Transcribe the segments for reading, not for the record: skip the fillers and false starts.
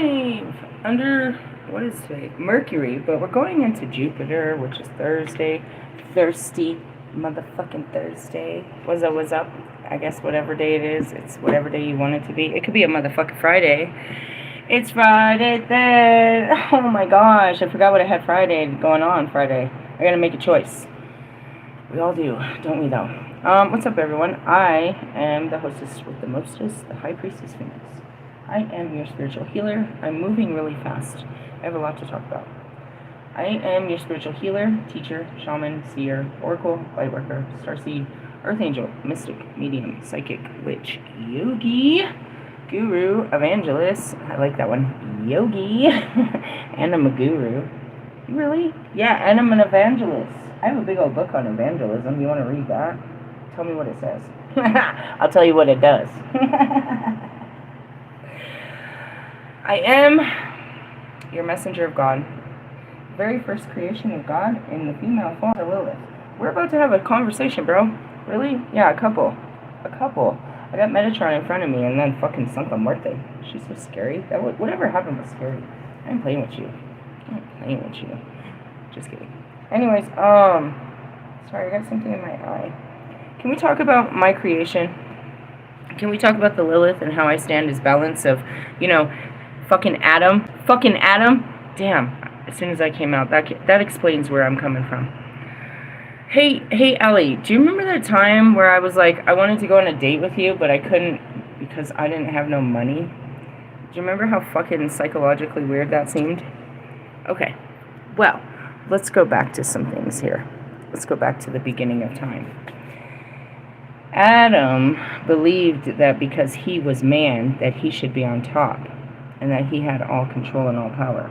live under, what is today? Mercury, but we're going into Jupiter, which is Thursday. Thirsty motherfucking Thursday. What's up? I guess whatever day it is, it's whatever day you want it to be. It could be a motherfucking Friday. It's Friday then. Oh my gosh, I forgot what I had Friday going on Friday. I gotta make a choice. We all do, don't we though? What's up everyone? I am the hostess with the mostest, the High Priestess Phoenix. I am your spiritual healer. I'm moving really fast. I have a lot to talk about. I am your spiritual healer, teacher, shaman, seer, oracle, lightworker, starseed, earth angel, mystic, medium, psychic, witch, yogi, guru, evangelist. I like that one. Yogi. And I'm a guru. Really? Yeah, and I'm an evangelist. I have a big old book on evangelism. You want to read that? Tell me what it says. I'll tell you what it does. I am your messenger of God. Very first creation of God in the female form of Lilith. We're about to have a conversation, bro. Really? Yeah, a couple. I got Metatron in front of me and then fucking Santa Muerte. She's so scary. Whatever happened was scary. I ain't playing with you. Just kidding. Anyways, sorry, I got something in my eye. Can we talk about my creation? Can we talk about the Lilith and how I stand as balance of, fucking Adam. Damn. As soon as I came out, that explains where I'm coming from. Hey, Ellie, do you remember that time where I was like, I wanted to go on a date with you, but I couldn't because I didn't have no money? Do you remember how fucking psychologically weird that seemed? Okay. Well, let's go back to some things here. Let's go back to the beginning of time. Adam believed that because he was man, that he should be on top, and that he had all control and all power.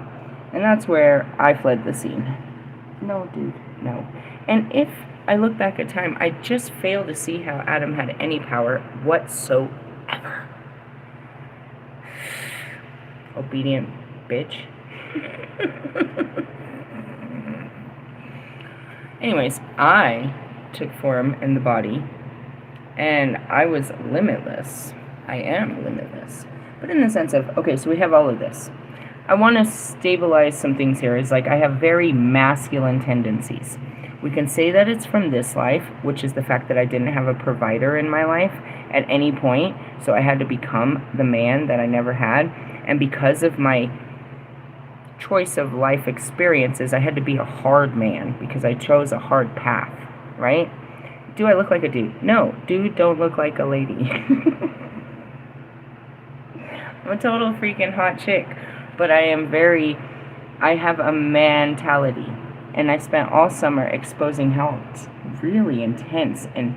And that's where I fled the scene. No, dude, no. And if I look back at time, I just fail to see how Adam had any power whatsoever. Obedient bitch. Anyways, I took form in the body, and I was limitless. I am limitless. But in the sense of, okay, so we have all of this. I want to stabilize some things here. It's like I have very masculine tendencies. We can say that it's from this life, which is the fact that I didn't have a provider in my life at any point, so I had to become the man that I never had. And because of my choice of life experiences, I had to be a hard man because I chose a hard path, right? Do I look like a dude? No, dude don't look like a lady. I'm a total freaking hot chick, but I have a mentality, and I spent all summer exposing how really intense and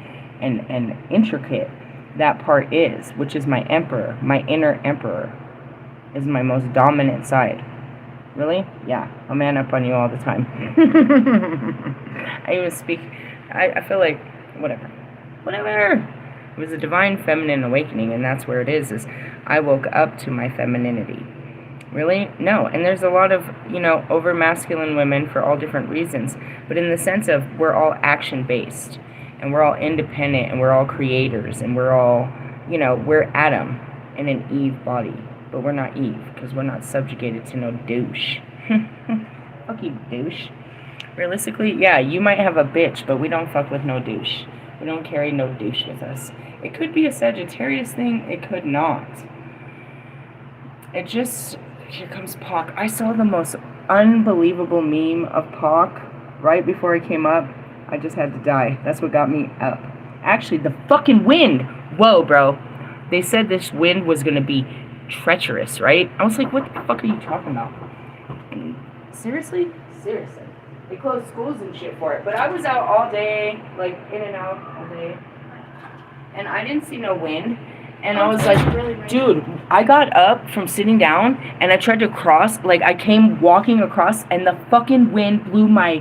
intricate that part is, which is my emperor, my inner emperor, is my most dominant side. Really? Yeah, I'll man up on you all the time. I even speak, I feel like, whatever. It was a divine feminine awakening, and that's where it is I woke up to my femininity. Really? No. And there's a lot of, over masculine women for all different reasons, but in the sense of we're all action-based, and we're all independent, and we're all creators, and we're all, we're Adam in an Eve body, but we're not Eve, because we're not subjugated to no douche. Fuck you, douche. Realistically, yeah, you might have a bitch, but we don't fuck with no douche. We don't carry no douche with us. It could be a Sagittarius thing, it could not. It just, here comes Pac. I saw the most unbelievable meme of Pac right before I came up. I just had to die. That's what got me up. Actually, the fucking wind. Whoa, bro. They said this wind was going to be treacherous, right? I was like, what the fuck are you talking about? And seriously? Seriously. They closed schools and shit for it. But I was out all day, like in and out all day. And I didn't see no wind. And I was like, dude, I got up from sitting down and I tried to cross. Like, I came walking across and the fucking wind blew my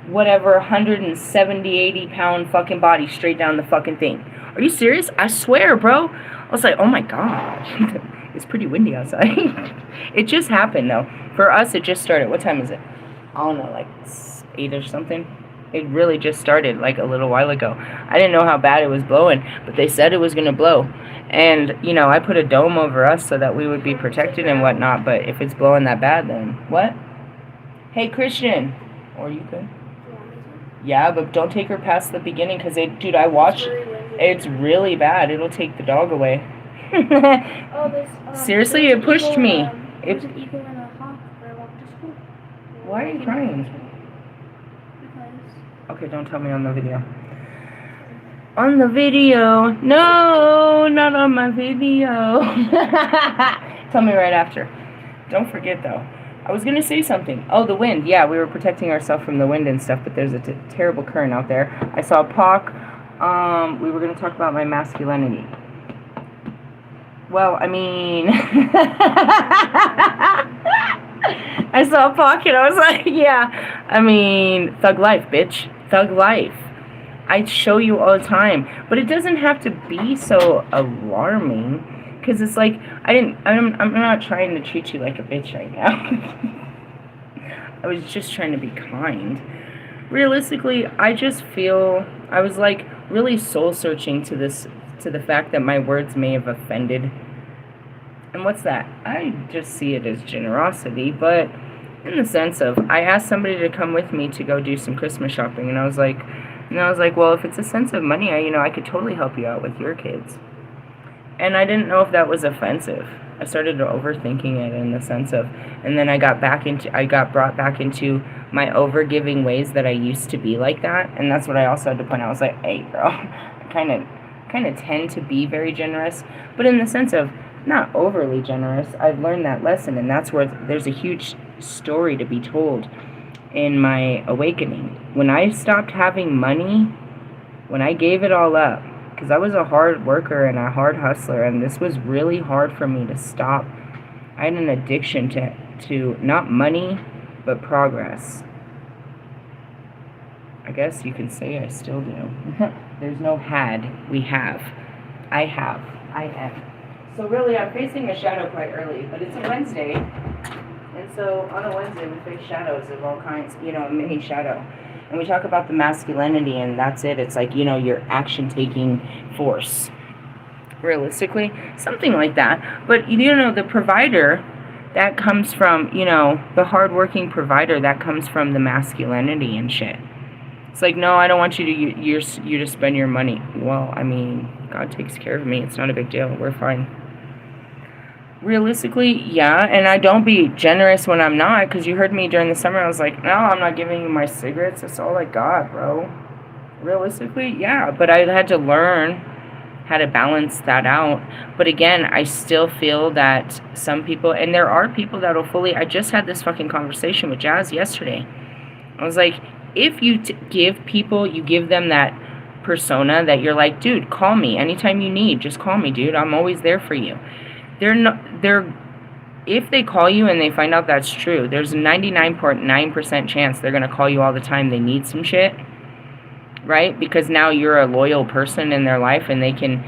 whatever 170, 80 pound fucking body straight down the fucking thing. Are you serious? I swear, bro. I was like, oh my god. It's pretty windy outside. It just happened, though. For us, it just started. What time is it? I don't know, like 8 or something. It really just started like a little while ago. I didn't know how bad it was blowing, but they said it was going to blow. And, you know, I put a dome over us so that we would be protected and whatnot, but if it's blowing that bad, then what? Hey, Christian. Or you could? Yeah, but don't take her past the beginning because, dude, I watched. It's really bad. It'll take the dog away. Seriously, it pushed me. There's an eagle and a hawk where I walked to school. Why are you crying? Because. Okay, don't tell me on the video. On the video. No, not on my video. Tell me right after. Don't forget, though. I was going to say something. Oh, the wind. Yeah, we were protecting ourselves from the wind and stuff, but there's a terrible current out there. I saw Pac. We were going to talk about my masculinity. Well, I mean... I saw Pac and I was like, yeah. I mean, thug life, bitch. Thug life. I show you all the time. But it doesn't have to be so alarming. Because it's like, I'm not trying to treat you like a bitch right now. I was just trying to be kind. Realistically, I just feel, I was like really soul searching to the fact that my words may have offended. And what's that? I just see it as generosity, but in the sense of, I asked somebody to come with me to go do some Christmas shopping, and I was like, well, if it's a sense of money, I could totally help you out with your kids. And I didn't know if that was offensive. I started overthinking it in the sense of, and then I got brought back into my overgiving ways that I used to be like that. And that's what I also had to point out. I was like, hey, bro, I kind of tend to be very generous, but in the sense of not overly generous. I've learned that lesson, and that's where there's a huge story to be told in my awakening. When I stopped having money, when I gave it all up, because I was a hard worker and a hard hustler, and this was really hard for me to stop. I had an addiction to not money, but progress. I guess you can say I still do. There's no had, we have. I have, I am. So really, I'm facing a shadow quite early, but it's a Wednesday, and so on a Wednesday we face shadows of all kinds, a mini shadow. And we talk about the masculinity, and that's it. It's like, your action-taking force. Realistically, something like that. But, the provider, that comes from, the hard-working provider, that comes from the masculinity and shit. It's like, no, I don't want you to spend your money. Well, I mean, God takes care of me. It's not a big deal. We're fine. Realistically, yeah, and I don't be generous when I'm not, because you heard me during the summer, I was like, no, I'm not giving you my cigarettes, that's all I got, bro. Realistically, yeah, but I had to learn how to balance that out. But again, I still feel that some people, and there are people that will fully, I just had this fucking conversation with Jazz yesterday. I was like, if you give people, you give them that persona that you're like, dude, call me anytime you need, just call me, dude, I'm always there for you. If they call you and they find out that's true, there's a 99.9% chance they're going to call you all the time they need some shit, right? Because now you're a loyal person in their life and they can,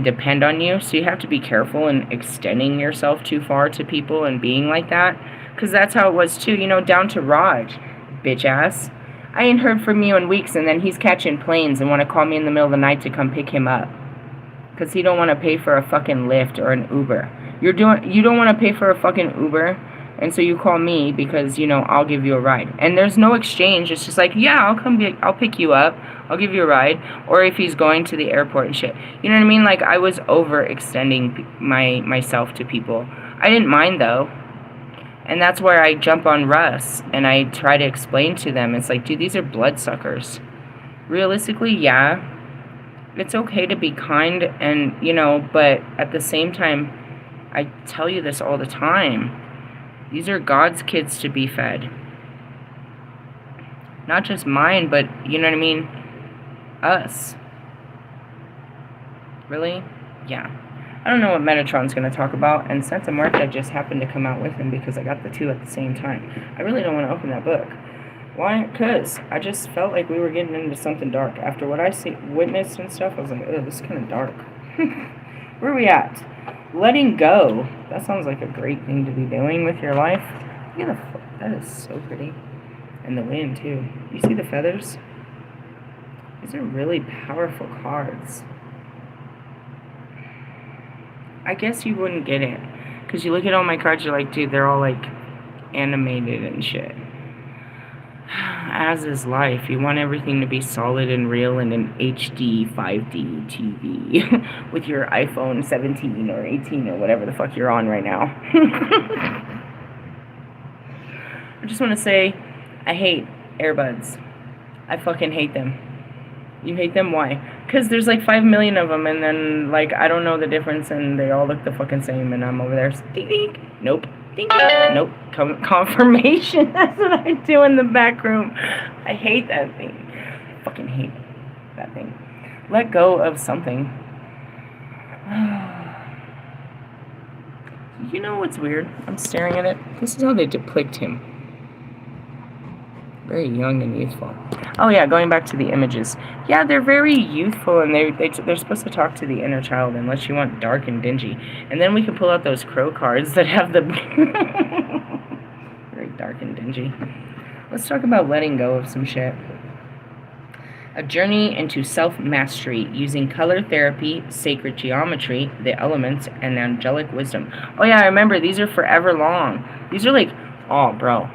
depend on you. So you have to be careful in extending yourself too far to people and being like that. Because that's how it was too, down to Raj, bitch ass. I ain't heard from you in weeks, and then he's catching planes and want to call me in the middle of the night to come pick him up. Because he don't want to pay for a fucking Lyft or an Uber. You don't want to pay for a fucking Uber, and so you call me because, I'll give you a ride. And there's no exchange. It's just like, yeah, I'll pick you up. I'll give you a ride. Or if he's going to the airport and shit. You know what I mean? Like, I was overextending myself to people. I didn't mind, though. And that's where I jump on Russ, and I try to explain to them. It's like, dude, these are bloodsuckers. Realistically, yeah. It's okay to be kind and, but at the same time, I tell you this all the time. These are God's kids to be fed. Not just mine, but, you know what I mean? Us. Really? Yeah. I don't know what Metatron's going to talk about, and Santa Marta just happened to come out with him because I got the two at the same time. I really don't want to open that book. Why? Because I just felt like we were getting into something dark. After what I witnessed and stuff, I was like, oh, this is kind of dark. Where are we at? Letting go. That sounds like a great thing to be doing with your life. Look at that is so pretty. And the wind, too. You see the feathers? These are really powerful cards. I guess you wouldn't get it. Because you look at all my cards, you're like, dude, they're all, like, animated and shit. As is life. You want everything to be solid and real in an HD 5D TV with your iPhone 17 or 18 or whatever the fuck you're on right now. I just want to say, I hate earbuds. I fucking hate them. You hate them? Why? Because there's like 5 million of them, and then, like, I don't know the difference, and they all look the fucking same, and I'm over there, ding, ding. Nope. Ding, ding. Nope. Confirmation. That's what I do in the back room. I hate that thing. I fucking hate that thing. Let go of something. You know what's weird? I'm staring at it. This is how they depict him. Very young and youthful. Oh yeah, going back to the images. Yeah, they're very youthful, and they're supposed to talk to the inner child, unless you want dark and dingy. And then we can pull out those crow cards that have the very dark and dingy. Let's talk about letting go of some shit. A journey into self-mastery using color therapy, sacred geometry, the elements, and angelic wisdom. Oh yeah, I remember, these are forever long. These are like, oh bro.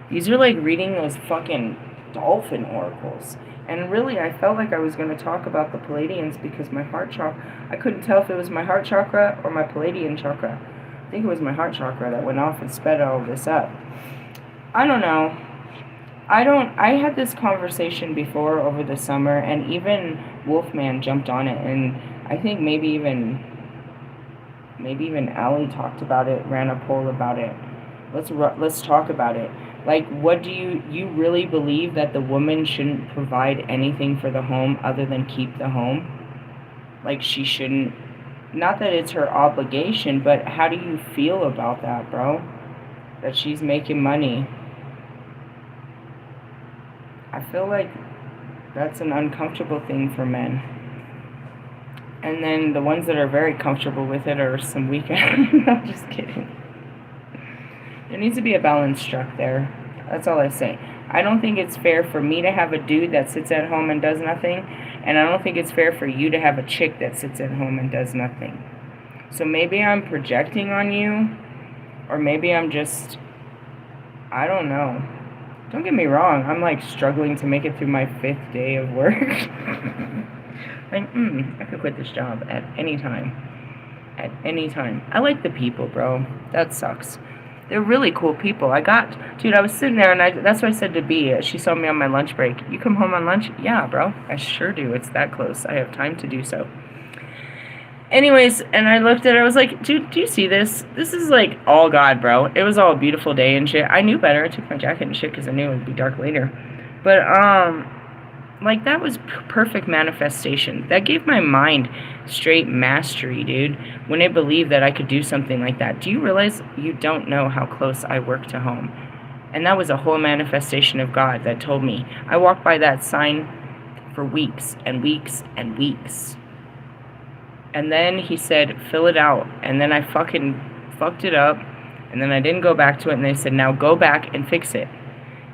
These are like reading those fucking dolphin oracles. And really, I felt like I was going to talk about the Palladians because my heart chakra, I couldn't tell if it was my heart chakra or my Palladian chakra. I think it was my heart chakra that went off and sped all this up. I don't know. I had this conversation before over the summer, and even Wolfman jumped on it, and I think maybe even Allie talked about it, ran a poll about it. Let's talk about it. Like, what do you really believe that the woman shouldn't provide anything for the home other than keep the home? Like, she shouldn't, not that it's her obligation, but how do you feel about that, bro? That she's making money. I feel like that's an uncomfortable thing for men. And then the ones that are very comfortable with it are some weekend. I'm just kidding. There needs to be a balance struck there. That's all I say. I don't think it's fair for me to have a dude that sits at home and does nothing, and I don't think it's fair for you to have a chick that sits at home and does nothing. So maybe I'm projecting on you, or maybe I'm just, I don't know. Don't get me wrong, I'm like struggling to make it through my 5th day of work. Like, I could quit this job at any time. At any time. I like the people, bro. That sucks. They're really cool people. Dude, I was sitting there, and that's what I said to B. She saw me on my lunch break. You come home on lunch? Yeah, bro. I sure do. It's that close. I have time to do so. Anyways, and I looked at her. I was like, dude, do you see this? This is like all God, bro. It was all a beautiful day and shit. I knew better. I took my jacket and shit because I knew it would be dark later. But, like, that was perfect manifestation. That gave my mind straight mastery, dude, when I believed that I could do something like that. Do you realize you don't know how close I work to home? And that was a whole manifestation of God that told me. I walked by that sign for weeks and weeks and weeks. And then he said, fill it out. And then I fucking fucked it up. And then I didn't go back to it. And they said, now go back and fix it.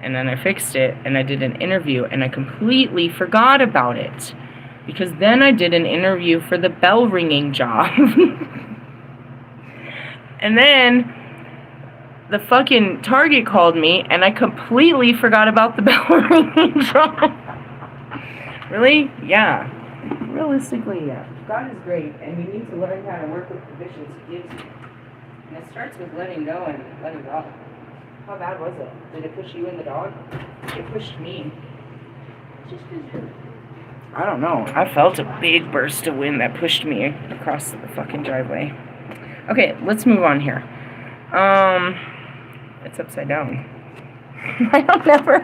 And then I fixed it, and I did an interview, and I completely forgot about it. Because then I did an interview for the bell ringing job. And then the fucking Target called me, and I completely forgot about the bell ringing job. Really? Yeah. Realistically, yeah. God is great, and you need to learn how to work with the visions He gives you. And it starts with letting go and letting go. How bad was it? Did it push you and the dog? It pushed me. Just because you're... I don't know. I felt a big burst of wind that pushed me across the fucking driveway. Okay, let's move on here. It's upside down. I don't never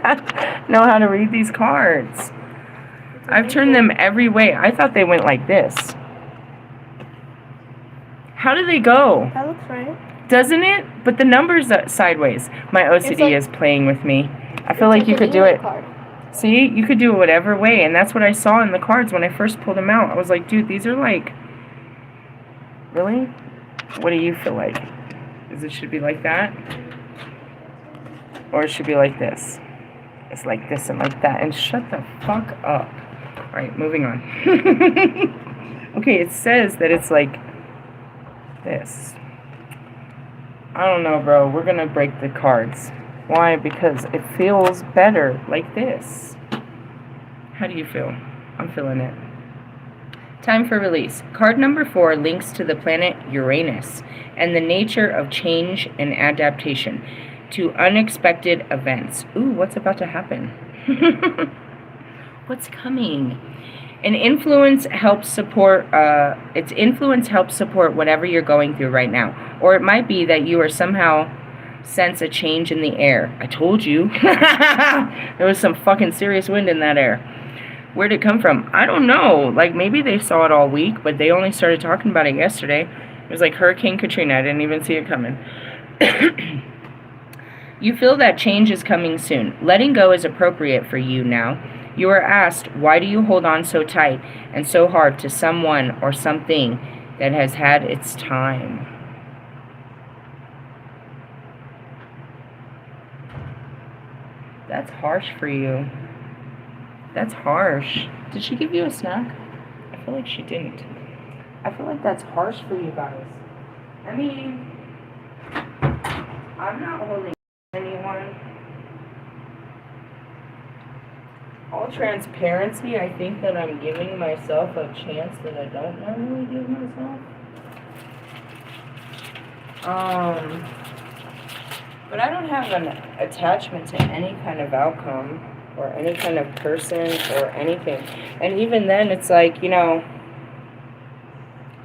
know how to read these cards. I've turned them every way. I thought they went like this. How do they go? That looks right. Doesn't it? But the numbers are sideways. My OCD is playing with me. I feel like you could do it. Card. See? You could do it whatever way. And that's what I saw in the cards when I first pulled them out. I was like, dude, these are like... Really? What do you feel like? Is it should be like that? Or it should be like this? It's like this and like that. And shut the fuck up. Alright, moving on. Okay, it says that it's like this. I don't know, bro. We're gonna break the cards. Why? Because it feels better like this. How do you feel? I'm feeling it. Time for release. Card number 4 links to the planet Uranus and the nature of change and adaptation to unexpected events. Ooh, what's about to happen? What's coming? Its influence helps support whatever you're going through right now. Or it might be that you are somehow sense a change in the air. I told you. There was some fucking serious wind in that air. Where'd it come from? I don't know. Like, maybe they saw it all week, but they only started talking about it yesterday. It was like Hurricane Katrina. I didn't even see it coming. You feel that change is coming soon. Letting go is appropriate for you now. You are asked, why do you hold on so tight and so hard to someone or something that has had its time? That's harsh for you. That's harsh. Did she give you a snack? I feel like she didn't. I feel like that's harsh for you guys. I mean, I'm not holding anyone. All transparency, I think that I'm giving myself a chance that I don't normally give myself. But I don't have an attachment to any kind of outcome or any kind of person or anything. And even then, it's like, you know,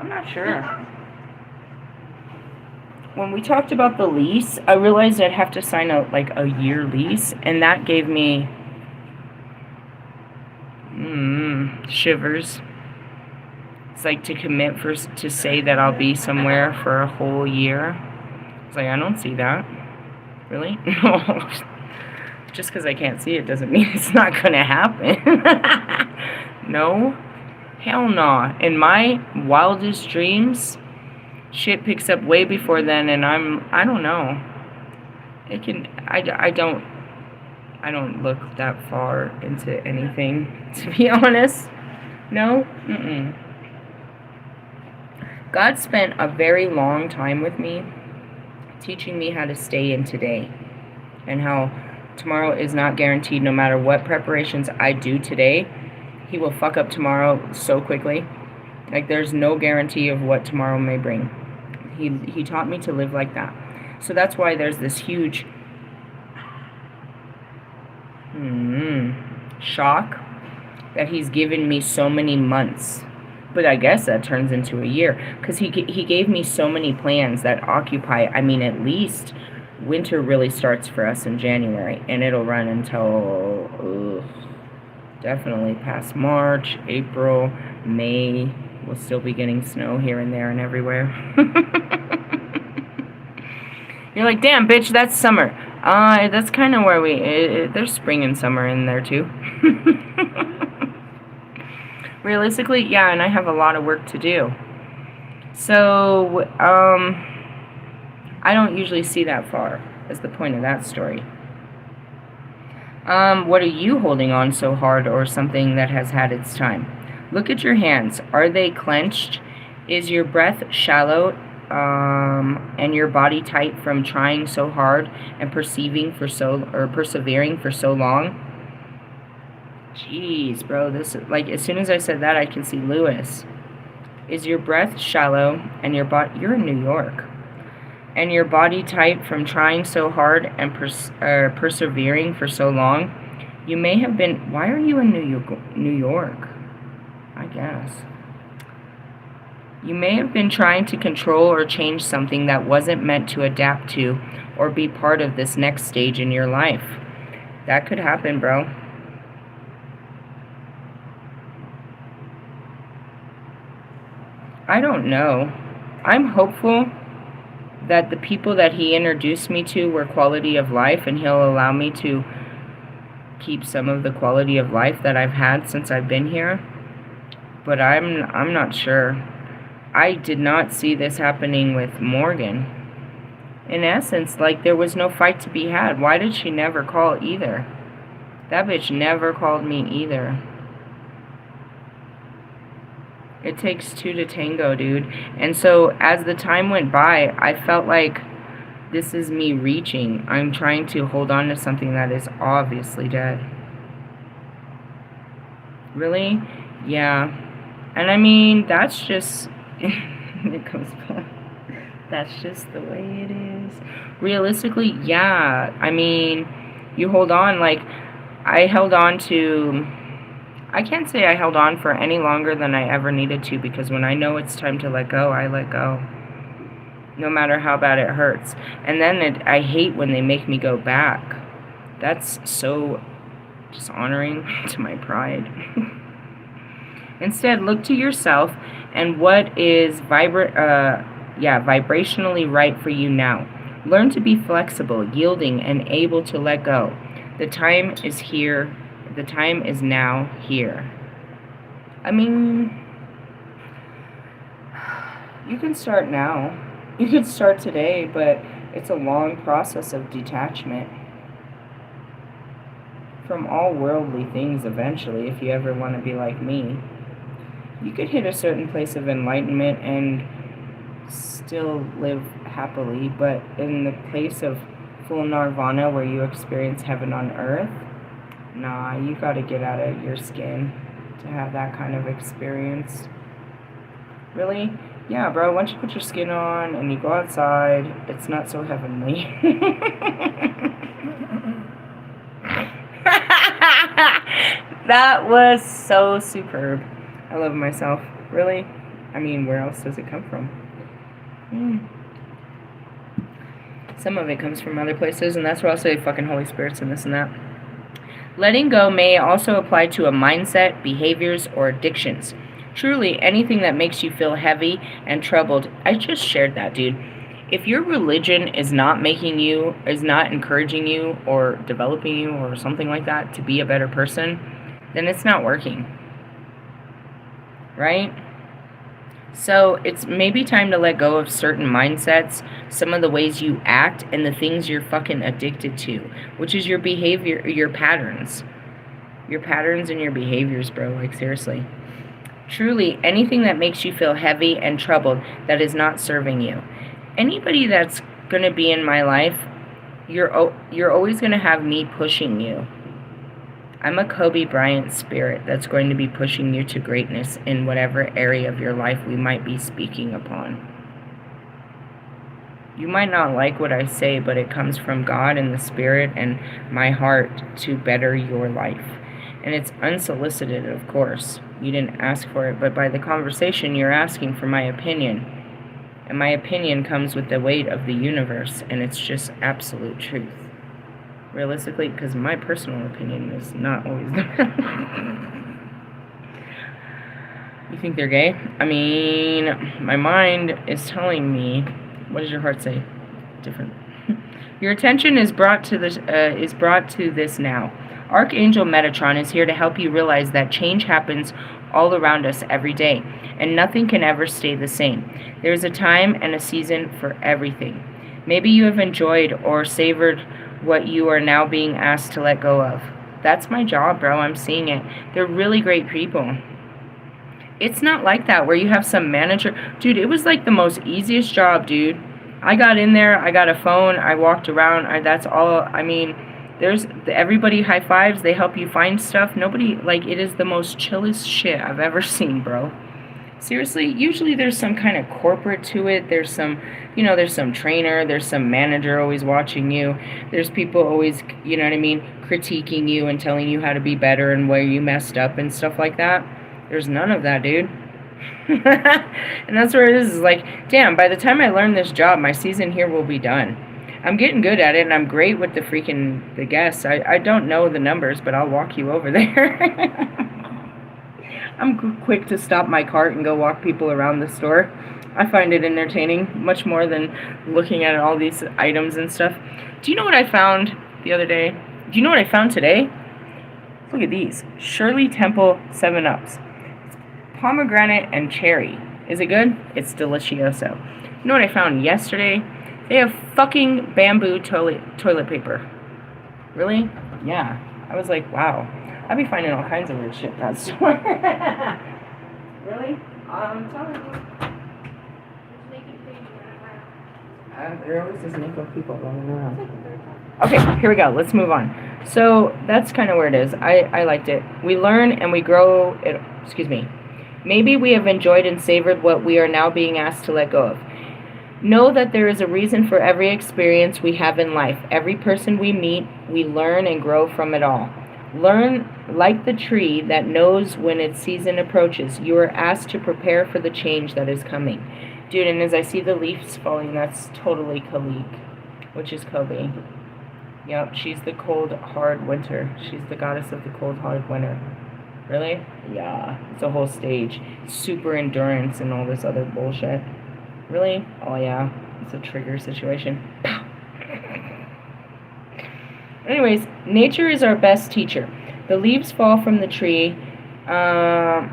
I'm not sure. When we talked about the lease, I realized I'd have to sign out like a year lease, and that gave me shivers. It's like to commit to say that I'll be somewhere for a whole year. It's like, I don't see that. Really? No. Just because I can't see it doesn't mean it's not gonna happen. No. Hell no. In my wildest dreams, shit picks up way before then, and I don't know. I don't look that far into anything, to be honest. No? God spent a very long time with me, teaching me how to stay in today, and how tomorrow is not guaranteed. No matter what preparations I do today, he will fuck up tomorrow so quickly. Like, there's no guarantee of what tomorrow may bring. He taught me to live like that. So that's why there's this huge shock that he's given me so many months. But I guess that turns into a year, because he gave me so many plans that occupy, I mean, at least winter really starts for us in January, and it'll run until definitely past March, April, May. We'll still be getting snow here and there and everywhere. You're like, damn, bitch, that's summer. That's kind of where there's spring and summer in there too. Realistically, yeah, and I have a lot of work to do. So, I don't usually see that far, is the point of that story. What are you holding on so hard, or something that has had its time? Look at your hands. Are they clenched? Is your breath shallow, and your body tight from trying so hard and persevering for so long? Jeez, bro, this, like, as soon as I said that, I can see Lewis. Is your breath shallow and your body, you're in New York, and your body tight from trying so hard and persevering for so long? You may have been, why are you in New York? I guess. You may have been trying to control or change something that wasn't meant to adapt to or be part of this next stage in your life. That could happen, bro. I don't know. I'm hopeful that the people that he introduced me to were quality of life, and he'll allow me to keep some of the quality of life that I've had since I've been here. But I'm not sure. I did not see this happening with Morgan. In essence, like, there was no fight to be had. Why did she never call either? That bitch never called me either. It takes two to tango, dude. And so as the time went by, I felt like this is me reaching. I'm trying to hold on to something that is obviously dead. Really? Yeah. And I mean, that's just... it comes back. That's just the way it is. Realistically, yeah. I mean, you hold on. Like, I held on to... I can't say I held on for any longer than I ever needed to, because when I know it's time to let go, I let go. No matter how bad it hurts. And then I hate when they make me go back. That's so dishonoring to my pride. Instead, look to yourself and what is vibrationally right for you now. Learn to be flexible, yielding, and able to let go. The time is here. The time is now here. I mean, you can start now. You can start today, but it's a long process of detachment from all worldly things eventually, if you ever want to be like me. You could hit a certain place of enlightenment and still live happily, but in the place of full nirvana where you experience heaven on earth, nah, you gotta get out of your skin to have that kind of experience. Really? Yeah, bro, once you put your skin on and you go outside, it's not so heavenly. That was so superb. I love myself. Really? I mean, where else does it come from? Some of it comes from other places, and that's where I'll say fucking Holy Spirits and this and that. Letting go may also apply to a mindset, behaviors, or addictions. Truly, anything that makes you feel heavy and troubled. I just shared that, dude. If your religion is not making you, is not encouraging you or developing you or something like that to be a better person, then it's not working. Right? So it's maybe time to let go of certain mindsets, some of the ways you act, and the things you're fucking addicted to, which is your behavior, your patterns. Your patterns and your behaviors, bro. Like, seriously. Truly, anything that makes you feel heavy and troubled that is not serving you. Anybody that's going to be in my life, you're always going to have me pushing you. I'm a Kobe Bryant spirit that's going to be pushing you to greatness in whatever area of your life we might be speaking upon. You might not like what I say, but it comes from God and the Spirit and my heart to better your life. And it's unsolicited, of course. You didn't ask for it, but by the conversation, you're asking for my opinion. And my opinion comes with the weight of the universe, and it's just absolute truth. Realistically, because my personal opinion is not always the best. You think they're gay? I mean, my mind is telling me. What does your heart say? Different. Your attention is brought to this now. Archangel Metatron is here to help you realize that change happens all around us every day, and nothing can ever stay the same. There is a time and a season for everything. Maybe you have enjoyed or savored what you are now being asked to let go of. That's my job, bro. I'm seeing it. They're really great people. It's not like that where you have some manager. Dude, it was like the most easiest job, dude. I got in there. I got a phone. I walked around. That's all. I mean, everybody high fives. They help you find stuff. Nobody, like, it is the most chillest shit I've ever seen, bro. Seriously, usually there's some kind of corporate to it. There's some, there's some trainer. There's some manager always watching you. There's people always, you know what I mean, critiquing you and telling you how to be better and where you messed up and stuff like that. There's none of that, dude. And that's where it is like, damn, by the time I learn this job, my season here will be done. I'm getting good at it, and I'm great with the guests. I don't know the numbers, but I'll walk you over there. I'm quick to stop my cart and go walk people around the store. I find it entertaining, much more than looking at all these items and stuff. Do you know what I found the other day? Do you know what I found today? Look at these. Shirley Temple 7-Ups. Pomegranate and cherry. Is it good? It's delicioso. You know what I found yesterday? They have fucking bamboo toilet paper. Really? Yeah. I was like, wow. I'd be finding all kinds of weird shit in that store. Really? I'm telling you. There's naked baby running around. There always is naked people running It's around. like the third time. Okay, here we go. Let's move on. So that's kind of where it is. I liked it. We learn and we grow. Excuse me. Maybe we have enjoyed and savored what we are now being asked to let go of. Know that there is a reason for every experience we have in life. Every person we meet, we learn and grow from it all. Learn like the tree that knows when its season approaches. You are asked to prepare for the change that is coming. Dude, and as I see the leaves falling, that's totally Kalik, which is Kobe. Yep, she's the cold, hard winter. She's the goddess of the cold, hard winter. Really? Yeah, it's a whole stage. Super endurance and all this other bullshit. Really? Oh yeah, it's a trigger situation. Anyways, nature is our best teacher. The leaves fall from the tree. The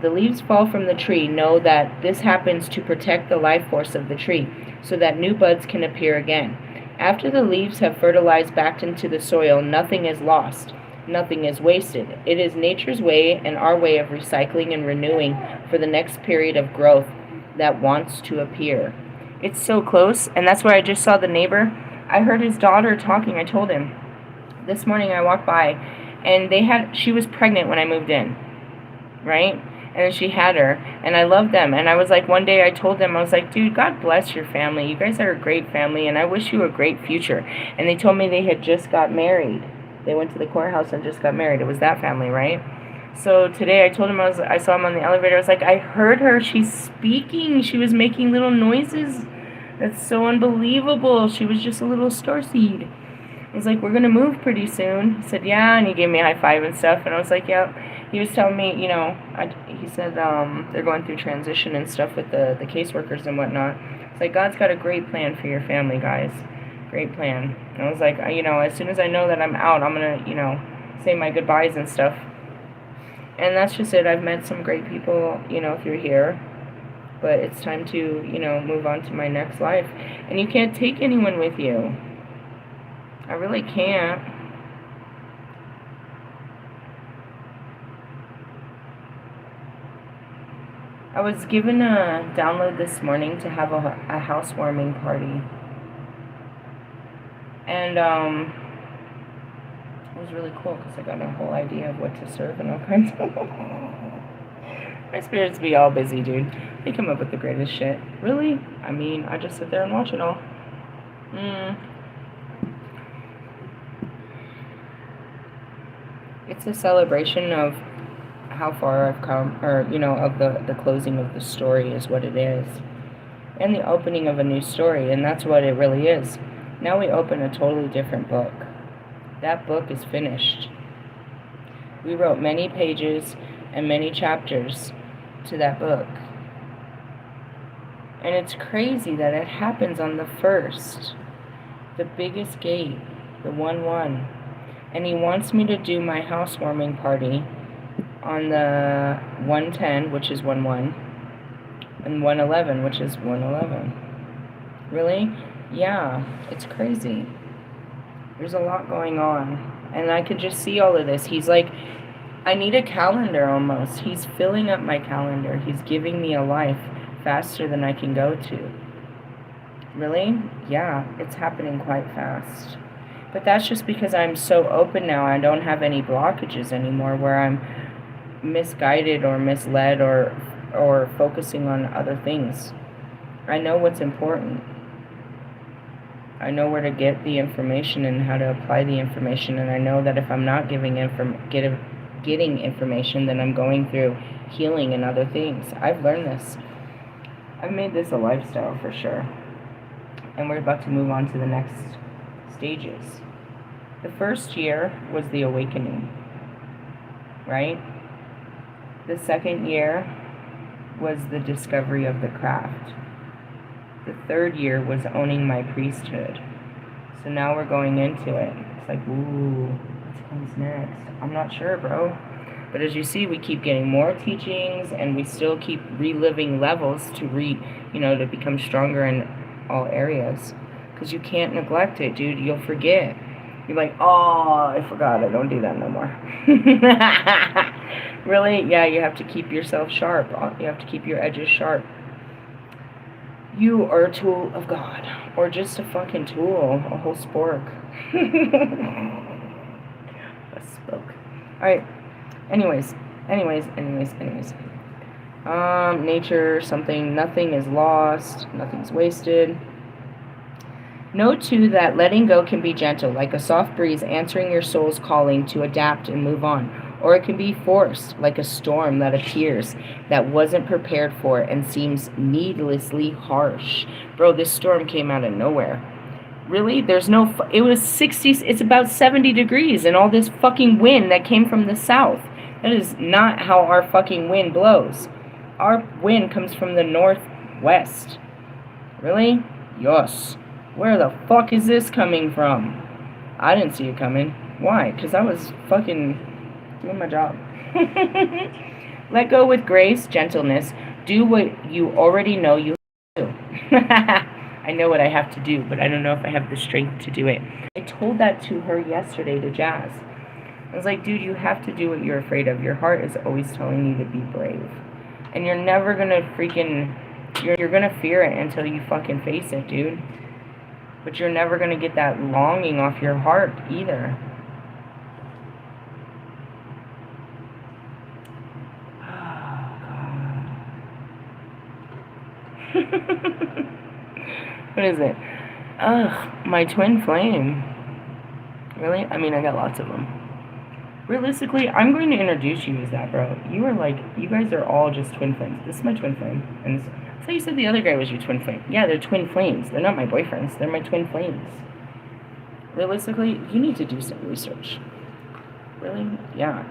leaves fall from the tree. Know that this happens to protect the life force of the tree, so that new buds can appear again. After the leaves have fertilized back into the soil, nothing is lost. Nothing is wasted. It is nature's way and our way of recycling and renewing for the next period of growth that wants to appear. It's so close, and that's where I just saw the neighbor. I heard his daughter talking. I told him. This morning I walked by, and she was pregnant when I moved in, right? And then she had her, and I loved them. And I was like, one day I told them, I was like, dude, God bless your family. You guys are a great family, and I wish you a great future. And they told me they had just got married. They went to the courthouse and just got married. It was that family, right? So today I told him, I saw him on the elevator. I was like, I heard her. She's speaking. She was making little noises. That's so unbelievable. She was just a little starseed. I was like, we're going to move pretty soon. He said, yeah, and he gave me a high five and stuff. And I was like, yeah. He was telling me, he said they're going through transition and stuff with the caseworkers and whatnot. It's like, God's got a great plan for your family, guys. Great plan. And I was like, as soon as I know that I'm out, I'm going to, say my goodbyes and stuff. And that's just it. I've met some great people, through here. But it's time to, move on to my next life. And you can't take anyone with you. I really can't. I was given a download this morning to have a housewarming party. And it was really cool because I got a whole idea of what to serve and all kinds of... My spirits be all busy, dude. They come up with the greatest shit. Really? I mean, I just sit there and watch it all. It's a celebration of how far I've come, or, of the closing of the story is what it is. And the opening of a new story, and that's what it really is. Now we open a totally different book. That book is finished. We wrote many pages and many chapters to that book. And it's crazy that it happens on the first, the biggest gate, the 1-1. And he wants me to do my housewarming party on the 110, which is 1-1, and 111, which is 111. Really? Yeah, it's crazy. There's a lot going on. And I could just see all of this. He's like, I need a calendar almost. He's filling up my calendar. He's giving me a life faster than I can go to. Really? Yeah, it's happening quite fast. But that's just because I'm so open now. I don't have any blockages anymore where I'm misguided or misled or focusing on other things. I know what's important. I know where to get the information and how to apply the information, and I know that if I'm not getting information, then I'm going through healing and other things. I've learned this. I've made this a lifestyle for sure. And we're about to move on to the next stages. The first year was the awakening, right? The second year was the discovery of the craft. The third year was owning my priesthood. So now we're going into it. It's like, ooh, what comes next? I'm not sure, bro. But as you see, we keep getting more teachings, and we still keep reliving levels to to become stronger in all areas. Because you can't neglect it, dude. You'll forget. You're like, oh, I forgot. I don't do that no more. Really? Yeah, you have to keep yourself sharp. You have to keep your edges sharp. You are a tool of God. Or just a fucking tool. A whole spork. I spoke. Alright. Anyways. Nature, something, nothing is lost. Nothing's wasted. Note too that letting go can be gentle, like a soft breeze answering your soul's calling to adapt and move on. Or it can be forced, like a storm that appears that wasn't prepared for and seems needlessly harsh. Bro, this storm came out of nowhere. Really? It was 60, it's about 70 degrees and all this fucking wind that came from the south. That is not how our fucking wind blows. Our wind comes from the northwest. Really? Yes. Where the fuck is this coming from? I didn't see it coming. Why? Because I was fucking doing my job. Let go with grace, gentleness. Do what you already know you have to do. I know what I have to do, but I don't know if I have the strength to do it. I told that to her yesterday, to Jazz. I was like, dude, you have to do what you're afraid of. Your heart is always telling you to be brave. And you're never gonna freaking... You're gonna fear it until you fucking face it, dude. But you're never going to get that longing off your heart either. Oh, God. What is it? Ugh, my twin flame. Really? I mean, I got lots of them. Realistically, I'm going to introduce you as that, bro. You guys are all just twin flames. This is my twin flame. And this, so you said the other guy was your twin flame. Yeah, they're twin flames. They're not my boyfriends. They're my twin flames. Realistically, you need to do some research. Really? Yeah.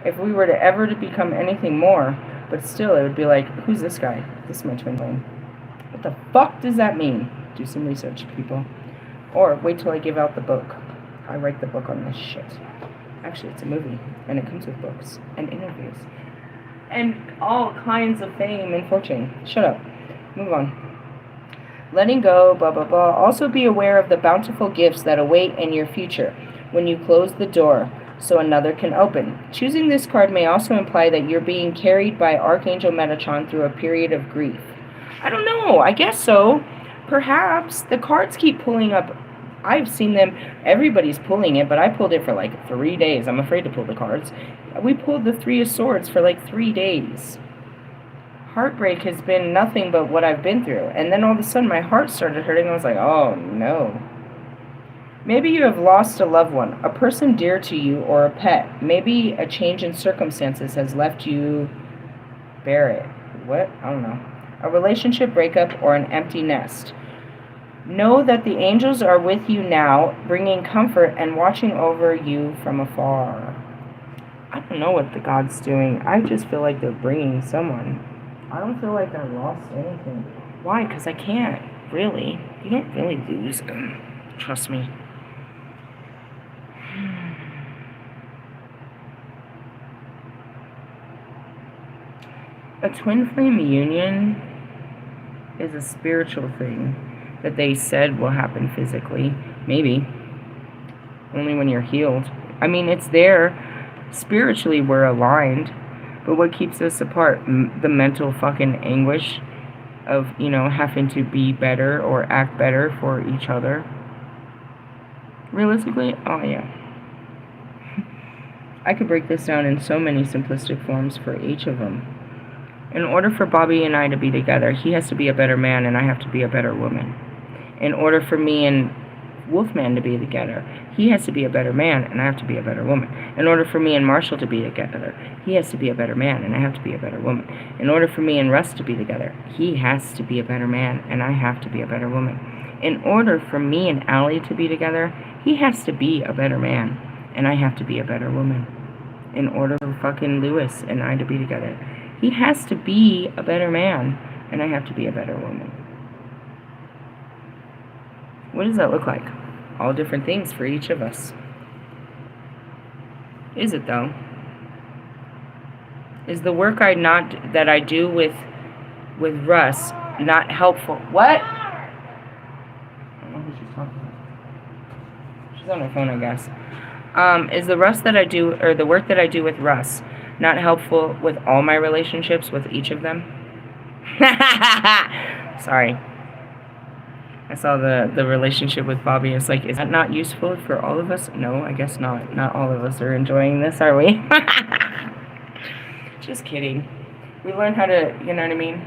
If we were to ever to become anything more, but still, it would be like, who's this guy? This is my twin flame. What the fuck does that mean? Do some research, people. Or wait till I give out the book. I write the book on this shit. Actually, it's a movie, and it comes with books and interviews. And all kinds of fame and fortune. Shut up. Move on. Letting go, blah, blah, blah. Also be aware of the bountiful gifts that await in your future when you close the door so another can open. Choosing this card may also imply that you're being carried by Archangel Metatron through a period of grief. I don't know. I guess so. Perhaps. The cards keep pulling up. I've seen them. Everybody's pulling it, but I pulled it for like 3 days. I'm afraid to pull the cards. We pulled the Three of Swords for like 3 days. Heartbreak has been nothing but what I've been through. And then all of a sudden my heart started hurting. I was like, oh no. Maybe you have lost a loved one, a person dear to you, or a pet. Maybe a change in circumstances has left you bear it. What? I don't know. A relationship breakup or an empty nest. Know that the angels are with you now, bringing comfort and watching over you from afar. I don't know what the God's doing. I just feel like they're bringing someone. I don't feel like I lost anything. Why? Because I can't, really. You don't really lose them. Trust me. A twin flame union is a spiritual thing that they said will happen physically. Maybe. Only when you're healed. I mean, it's there. Spiritually, we're aligned. But what keeps us apart? The mental fucking anguish of, having to be better or act better for each other. Realistically, oh yeah. I could break this down in so many simplistic forms for each of them. In order for Bobby and I to be together, he has to be a better man and I have to be a better woman. In order for me and Wolfman to be together, he has to be a better man and I have to be a better woman. In order for me and Marshall to be together, he has to be a better man and I have to be a better woman. In order for me and Russ to be together, he has to be a better man and I have to be a better woman. In order for me and Allie to be together, he has to be a better man and I have to be a better woman. In order for fucking Lewis and I to be together, he has to be a better man and I have to be a better woman. What does that look like? All different things for each of us. Is it though? Is the work that I do with Russ not helpful? What? I don't know who she's talking about. She's on her phone, I guess. Is the Russ that I do, or the work that I do with Russ, not helpful with all my relationships with each of them? Sorry. I saw the relationship with Bobby. It's like, is that not useful for all of us? No, I guess not. Not all of us are enjoying this, are we? Just kidding. We learn how to, you know what I mean?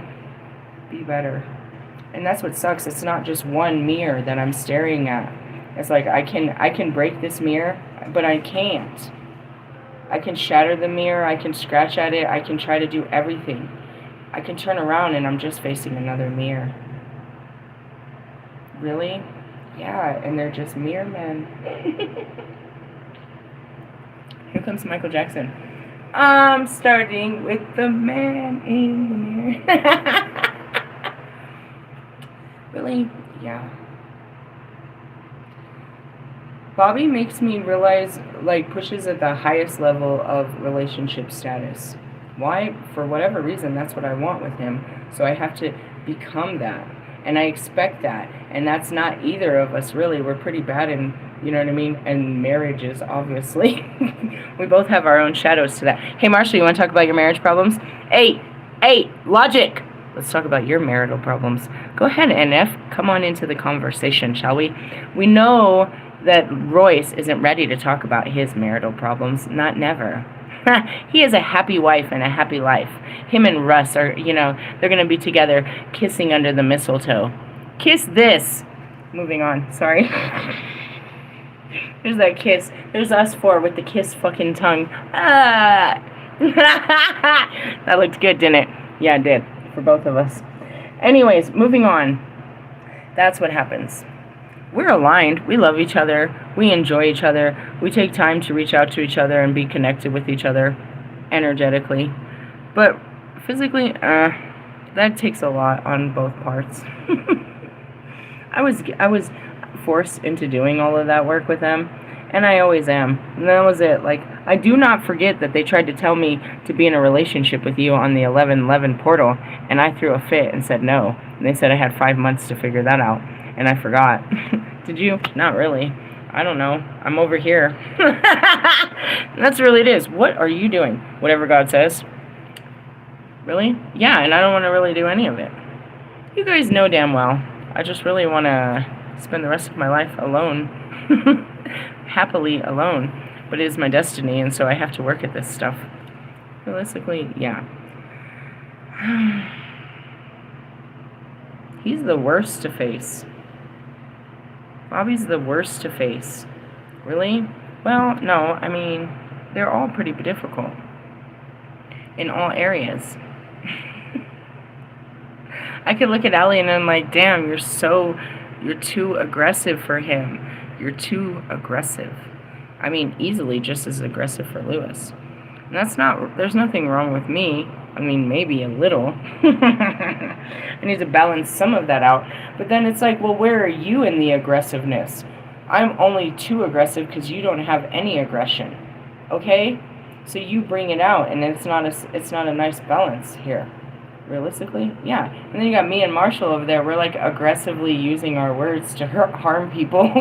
Be better. And that's what sucks. It's not just one mirror that I'm staring at. It's like I can break this mirror, but I can't. I can shatter the mirror, I can scratch at it, I can try to do everything. I can turn around and I'm just facing another mirror. Really? Yeah, and they're just mirror men. Here comes Michael Jackson. I'm starting with the man in the mirror. Really? Yeah. Bobby makes me realize, like, pushes at the highest level of relationship status. Why? For whatever reason, that's what I want with him. So I have to become that. And I expect that. And that's not either of us, really. We're pretty bad in, you know what I mean? And marriages, obviously. We both have our own shadows to that. Hey, Marshall, you want to talk about your marriage problems? Hey, logic! Let's talk about your marital problems. Go ahead, NF. Come on into the conversation, shall we? We know that Royce isn't ready to talk about his marital problems. Not never. He has a happy wife and a happy life. Him and Russ are, you know, they're going to be together kissing under the mistletoe. Kiss this. Moving on. Sorry. There's that kiss. There's us four with the kiss fucking tongue. Ah. That looked good, didn't it? Yeah, it did. For both of us. Anyways, moving on. That's what happens. We're aligned. We love each other. We enjoy each other. We take time to reach out to each other and be connected with each other energetically. But physically, that takes a lot on both parts. I was forced into doing all of that work with them, and I always am. And that was it. Like, I do not forget that they tried to tell me to be in a relationship with you on the 11/11 portal, and I threw a fit and said no. And they said I had 5 months to figure that out. And I forgot. Did you? Not really. I don't know. I'm over here. That's really it is. What are you doing? Whatever God says. Really? Yeah, and I don't want to really do any of it. You guys know damn well. I just really want to spend the rest of my life alone. Happily alone. But it is my destiny, and so I have to work at this stuff. Realistically, yeah. He's the worst to face. Bobby's the worst to face. Really? Well, no, I mean, they're all pretty difficult. In all areas. I could look at Allie and I'm like, damn, you're too aggressive for him. You're too aggressive. I mean, easily just as aggressive for Lewis. And there's nothing wrong with me. I mean, maybe a little. I need to balance some of that out. But then it's like, well, where are you in the aggressiveness? I'm only too aggressive because you don't have any aggression. Okay? So you bring it out, and it's not a nice balance here. Realistically? Yeah. And then you got me and Marshall over there. We're like aggressively using our words to harm people.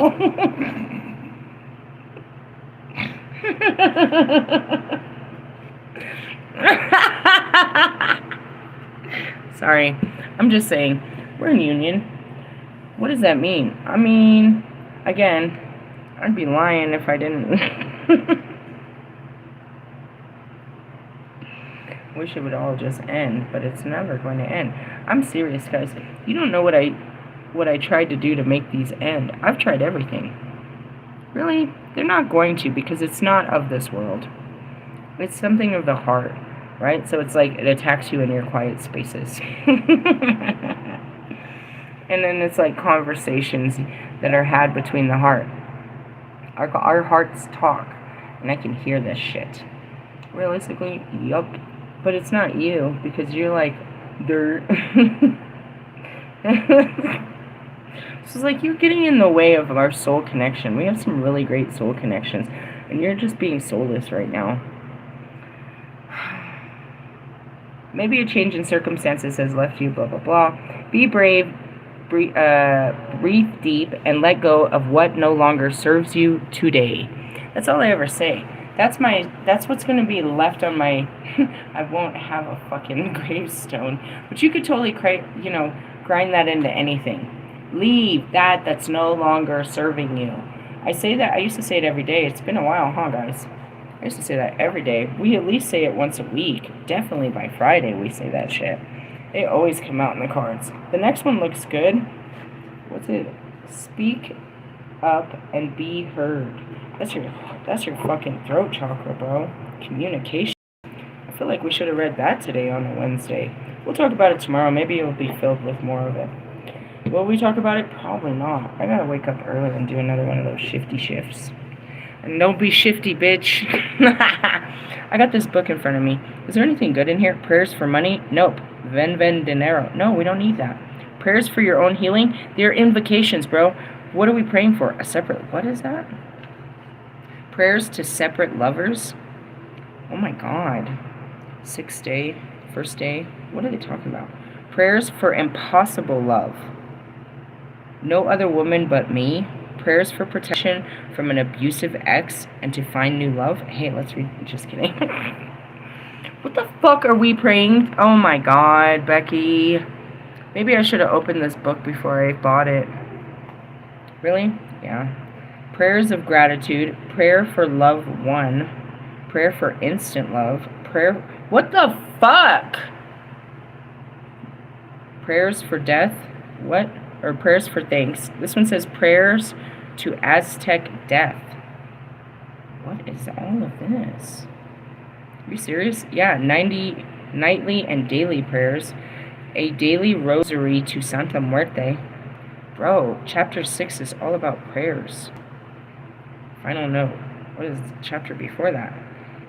Sorry. I'm just saying, we're in union. What does that mean? I mean, again, I'd be lying if I didn't. Wish it would all just end, but it's never going to end. I'm serious, guys. You don't know what I tried to do to make these end. I've tried everything. Really? They're not going to, because it's not of this world. It's something of the heart. Right? So it's like it attacks you in your quiet spaces. And then it's like conversations that are had between the heart. Our hearts talk. And I can hear this shit. Realistically, yup. But it's not you, because you're like dirt. So it's like you're getting in the way of our soul connection. We have some really great soul connections. And you're just being soulless right now. Maybe a change in circumstances has left you, blah, blah, blah. Be brave. breathe deep and let go of what no longer serves you today. That's all I ever say. That's what's going to be left on my, I won't have a fucking gravestone, but you could totally grind that into anything. Leave that's no longer serving you. I used to say it every day. It's been a while, huh, guys? I used to say that every day. We at least say it once a week. Definitely by Friday we say that shit. They always come out in the cards. The next one looks good. What's it? Speak up and be heard. That's your fucking throat chakra, bro. Communication. I feel like we should have read that today on a Wednesday. We'll talk about it tomorrow. Maybe it'll be filled with more of it. Will we talk about it? Probably not. I gotta wake up early and do another one of those shifty shifts. And don't be shifty, bitch. I got this book in front of me. Is there anything good in here? Prayers for money? Nope. Ven dinero. No, we don't need that. Prayers for your own healing? They're invocations, bro. What are we praying for? A separate... What is that? Prayers to separate lovers? Oh my god. 6th day. 1st day. What are they talking about? Prayers for impossible love. No other woman but me. Prayers for protection from an abusive ex and to find new love. Hey, let's read. Just kidding. What the fuck are we praying? Oh my god, Becky. Maybe I should have opened this book before I bought it. Really? Yeah. Prayers of gratitude. Prayer for love one. Prayer for instant love. Prayer... What the fuck? Prayers for death. What? Or prayers for thanks. This one says prayers to Aztec death. What is all of this? Are you serious? Yeah, 90 nightly and daily prayers. A daily rosary to Santa Muerte. Bro, chapter 6 is all about prayers. Final note. What is the chapter before that?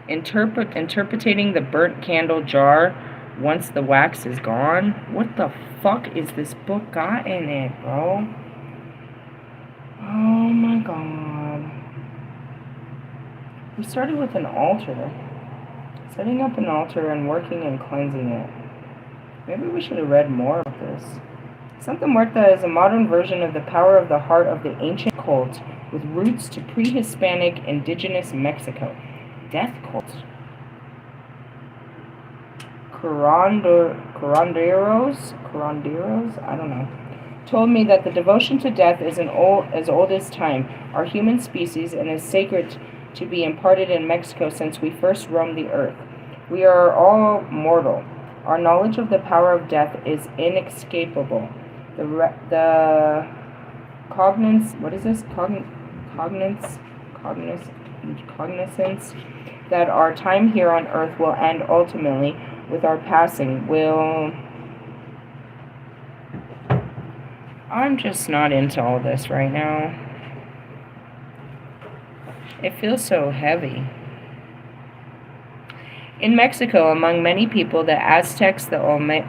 Interpreting the burnt candle jar once the wax is gone. What the fuck is this book got in it, bro? Oh my god. We started with an altar. Setting up an altar and working and cleansing it. Maybe we should have read more of this. Santa Muerta is a modern version of the power of the heart of the ancient cult with roots to pre-Hispanic indigenous Mexico. Death cult. Curanderos, I don't know, told me that the devotion to death is as old as time, our human species, and is sacred to be imparted in Mexico since we first roamed the earth. We are all mortal. Our knowledge of the power of death is inescapable. The cognizance that our time here on earth will end ultimately with our passing I'm just not into all this right now. It feels so heavy. In Mexico, among many people, the Aztecs, the Olmec,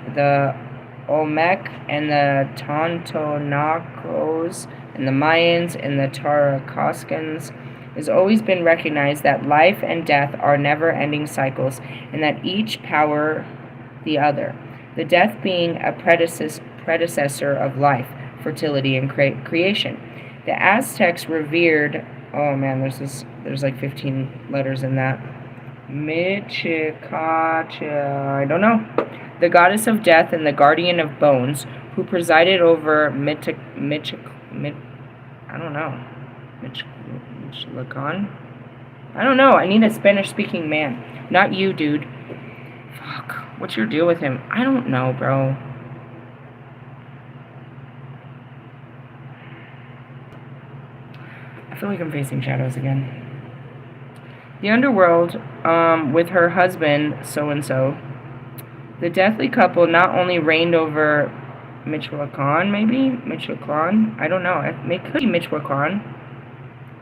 and the Totonacos, and the Mayans, and the Tarascans, has always been recognized that life and death are never-ending cycles, and that each power the other. The death being a predecessor of life, fertility, and creation. The Aztecs revered. Oh man, there's like 15 letters in that. Michicacha, I don't know. The goddess of death and the guardian of bones, who presided over Michoacan? I don't know. I need a Spanish-speaking man. Not you, dude. Fuck. What's your deal with him? I don't know, bro. I feel like I'm facing shadows again. The underworld, with her husband, so-and-so, the deathly couple not only reigned over Michoacan, maybe? Michoacan? I don't know. It could be Michoacan.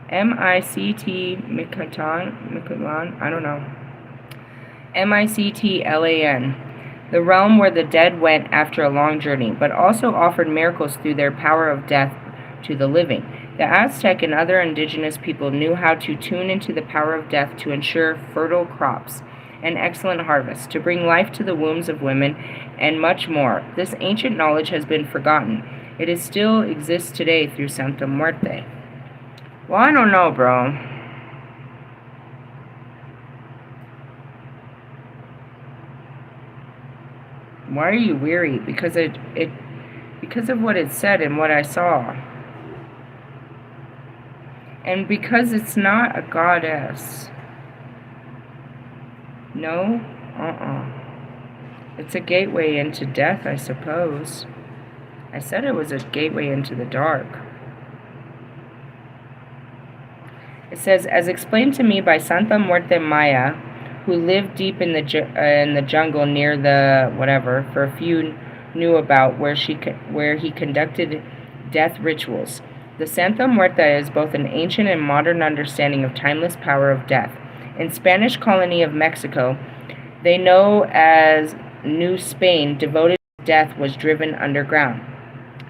M-I-C-T, Michoacan? I don't know. M-I-C-T-L-A-N. The realm where the dead went after a long journey, but also offered miracles through their power of death to the living. The Aztec and other indigenous people knew how to tune into the power of death to ensure fertile crops and excellent harvests, to bring life to the wombs of women, and much more. This ancient knowledge has been forgotten. It is still exists today through Santa Muerte. Well, I don't know, bro. Why are you weary? Because because of what it said and what I saw. And because it's not a goddess. No? It's a gateway into death, I suppose. I said it was a gateway into the dark. It says, as explained to me by Santa Muerte Maya, who lived deep in the jungle near the whatever, for a few knew about where he conducted death rituals. The Santa Muerte is both an ancient and modern understanding of timeless power of death. In Spanish colony of Mexico, they know as New Spain, devoted death was driven underground.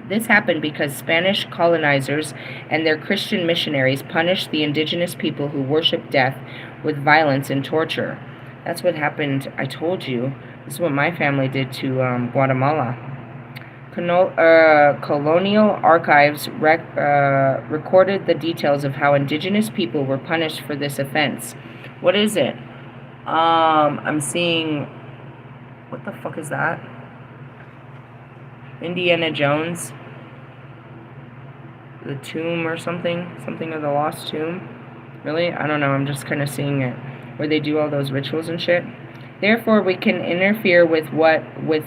This happened because Spanish colonizers and their Christian missionaries punished the indigenous people who worshiped death with violence and torture. That's what happened, I told you. This is what my family did to Guatemala. Colonial archives recorded the details of how indigenous people were punished for this offense. What is it? I'm seeing... What the fuck is that? Indiana Jones, the tomb or something of the lost tomb. Really? I don't know, I'm just kind of seeing it, where they do all those rituals and shit. Therefore, we can interfere with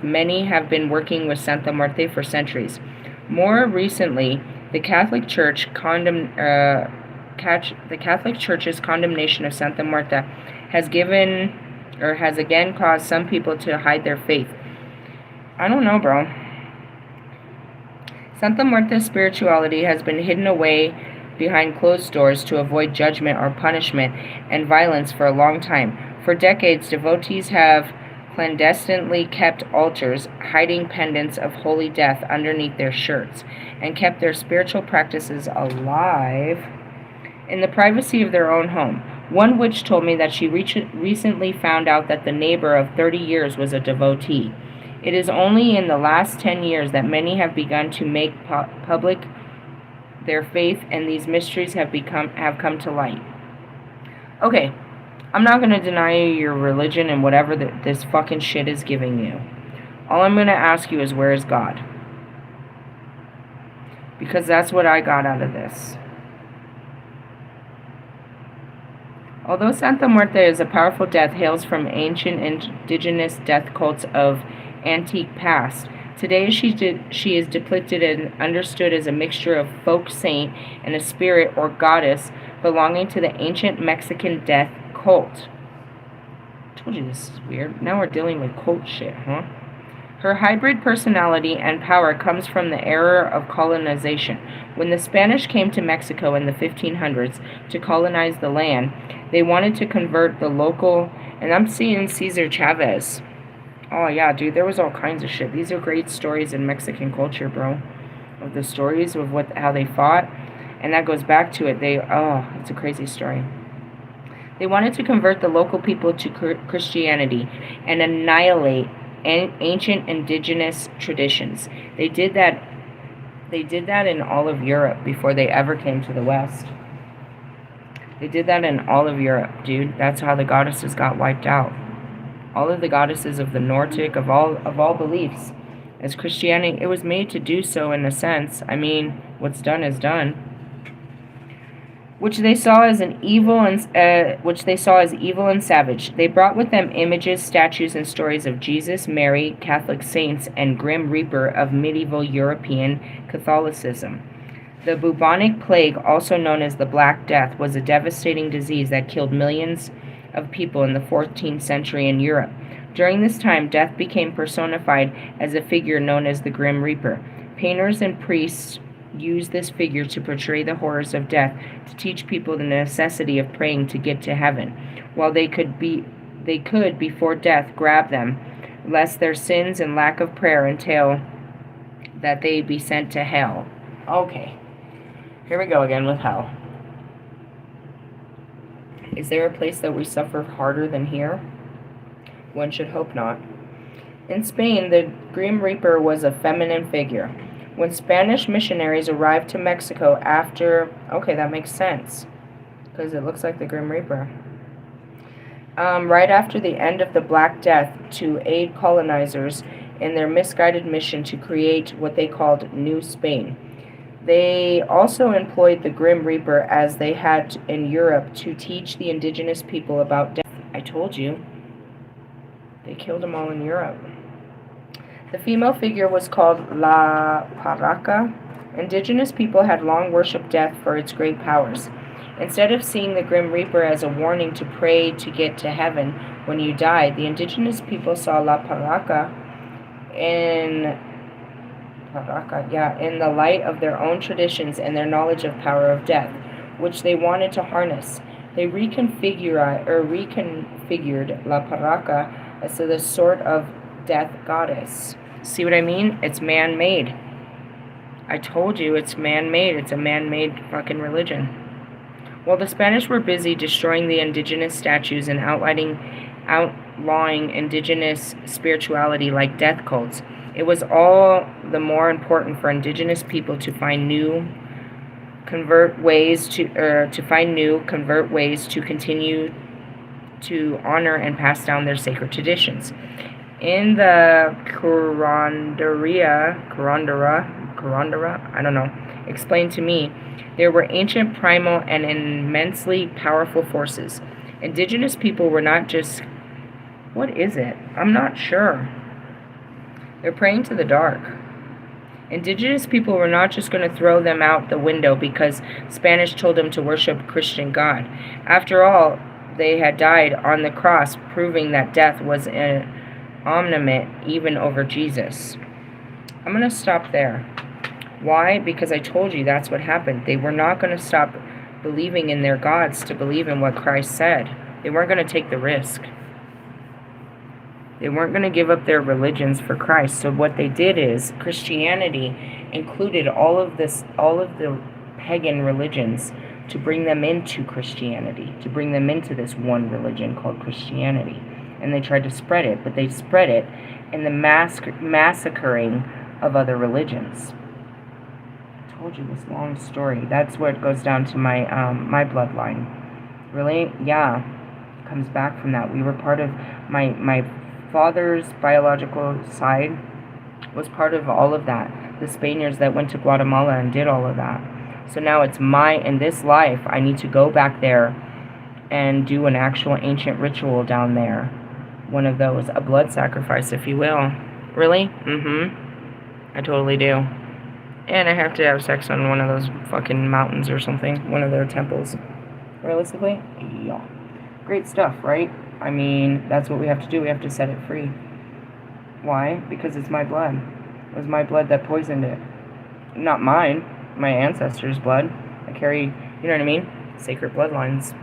many have been working with Santa Muerte for centuries. More recently, the Catholic Church the Catholic Church's condemnation of Santa Muerte has again caused some people to hide their faith. I don't know, bro. Santa Muerte's spirituality has been hidden away behind closed doors to avoid judgment or punishment and violence for a long time. For decades, devotees have clandestinely kept altars, hiding pendants of holy death underneath their shirts, and kept their spiritual practices alive in the privacy of their own home. One witch told me that she recently found out that the neighbor of 30 years was a devotee. It is only in the last 10 years that many have begun to make public their faith, and these mysteries have come to light. Okay, I'm not going to deny you your religion and whatever this fucking shit is giving you. All I'm going to ask you is, where is God? Because that's what I got out of this. Although Santa Muerte is a powerful death, hails from ancient indigenous death cults of antique past. Today she is depicted and understood as a mixture of folk saint and a spirit or goddess belonging to the ancient Mexican death cult. I told you this is weird. Now we're dealing with cult shit, huh? Her hybrid personality and power comes from the era of colonization. When the Spanish came to Mexico in the 1500s to colonize the land, they wanted to convert the local, and I'm seeing Cesar Chavez. Oh yeah, dude, there was all kinds of shit. These are great stories in Mexican culture, bro. Of the stories of how they fought, and that goes back to it. It's a crazy story. They wanted to convert the local people to Christianity and annihilate ancient indigenous traditions. They did that in all of Europe before they ever came to the West. They did that in all of Europe, dude. That's how the goddesses got wiped out. All of the goddesses of the Nordic, of all beliefs. As Christianity, it was made to do so in a sense. I mean, what's done is done. Which they saw as evil and savage. They brought with them images, statues, and stories of Jesus, Mary, Catholic saints, and Grim Reaper of medieval European Catholicism. The bubonic plague, also known as the Black Death, was a devastating disease that killed millions of people in the 14th century in Europe. During this time, death became personified as a figure known as the Grim Reaper. Painters and priests used this figure to portray the horrors of death, to teach people the necessity of praying to get to heaven, while they could before death grab them, lest their sins and lack of prayer entail that they be sent to hell. Okay, here we go again with hell. Is there a place that we suffer harder than here? One should hope not. In Spain, the Grim Reaper was a feminine figure. When Spanish missionaries arrived to Mexico after... Okay, that makes sense, because it looks like the Grim Reaper. Right after the end of the Black Death, to aid colonizers in their misguided mission to create what they called New Spain. They also employed the Grim Reaper, as they had in Europe, to teach the indigenous people about death. I told you. They killed them all in Europe. The female figure was called La Paraca. Indigenous people had long worshipped death for its great powers. Instead of seeing the Grim Reaper as a warning to pray to get to heaven when you died, the indigenous people saw La Paraca in the light of their own traditions and their knowledge of power of death, which they wanted to harness. They reconfigured La Paraca as the sort of death goddess. See what I mean? It's man-made. I told you, it's man-made. It's a man-made fucking religion. While the Spanish were busy destroying the indigenous statues and outlawing indigenous spirituality like death cults, it was all the more important for indigenous people to find new convert ways to continue to honor and pass down their sacred traditions. In the Curandera, I don't know, explained to me, there were ancient, primal, and immensely powerful forces. Indigenous people were not just... What is it? I'm not sure. They're praying to the dark. Indigenous people were not just going to throw them out the window because Spanish told them to worship Christian God. After all, they had died on the cross, proving that death was an omniscient even over Jesus. I'm going to stop there. Why? Because I told you that's what happened. They were not going to stop believing in their gods to believe in what Christ said. They weren't going to take the risk. They weren't going to give up their religions for Christ. So what they did is, Christianity included all of the pagan religions to bring them into Christianity, to bring them into this one religion called Christianity. And they tried to spread it, but they spread it in the massacring of other religions. I told you this long story. That's where it goes down to my my bloodline. Really? Yeah. It comes back from that. We were part of my father's biological side was part of all of that. The Spaniards that went to Guatemala and did all of that. So now it's in this life, I need to go back there and do an actual ancient ritual down there. One of those, a blood sacrifice, if you will. Really? Mm-hmm. I totally do. And I have to have sex on one of those fucking mountains or something. One of their temples. Realistically? Yeah. Great stuff, right? I mean, that's what we have to do. We have to set it free. Why? Because it's my blood. It was my blood that poisoned it. Not mine. My ancestors' blood. I carry, you know what I mean? Sacred bloodlines.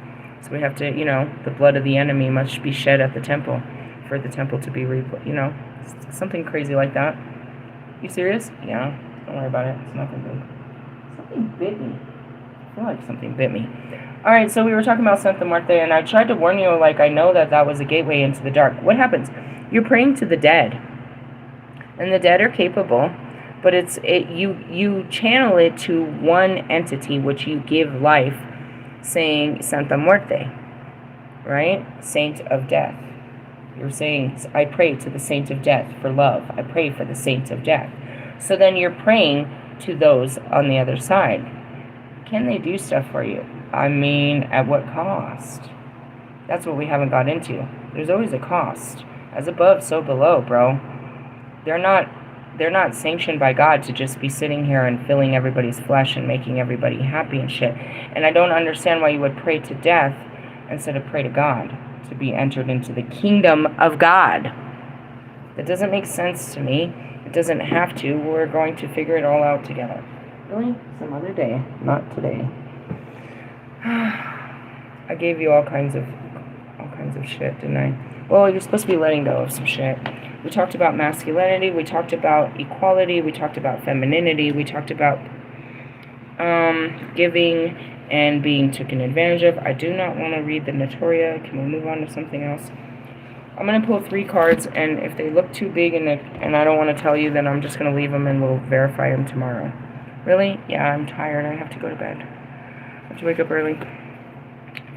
So we have to, the blood of the enemy must be shed at the temple for the temple to be something crazy like that. You serious? Yeah. Don't worry about it. It's nothing big. Something bit me. I feel like something bit me. Alright, so we were talking about Santa Muerte, and I tried to warn you, I know that was a gateway into the dark. What happens? You're praying to the dead. And the dead are capable, but you channel it to one entity which you give life, saying Santa Muerte, right? Saint of death. You're saying, I pray to the saint of death for love. I pray for the saint of death. So then you're praying to those on the other side. Can they do stuff for you? I mean, at what cost? That's what we haven't got into. There's always a cost. As above, so below, bro. They're not sanctioned by God to just be sitting here and filling everybody's flesh and making everybody happy and shit. And I don't understand why you would pray to death instead of pray to God to be entered into the kingdom of God. That doesn't make sense to me. It doesn't have to. We're going to figure it all out together. Really? Some other day. Not today. I gave you all kinds of shit, didn't I? Well, you're supposed to be letting go of some shit. We talked about masculinity, we talked about equality, we talked about femininity, we talked about giving and being taken advantage of. I do not want to read the Notoria. Can we move on to something else? I'm going to pull 3 cards, and if they look too big and I don't want to tell you, then I'm just going to leave them and we'll verify them tomorrow. Really? Yeah, I'm tired. I have to go to bed. I have to wake up early.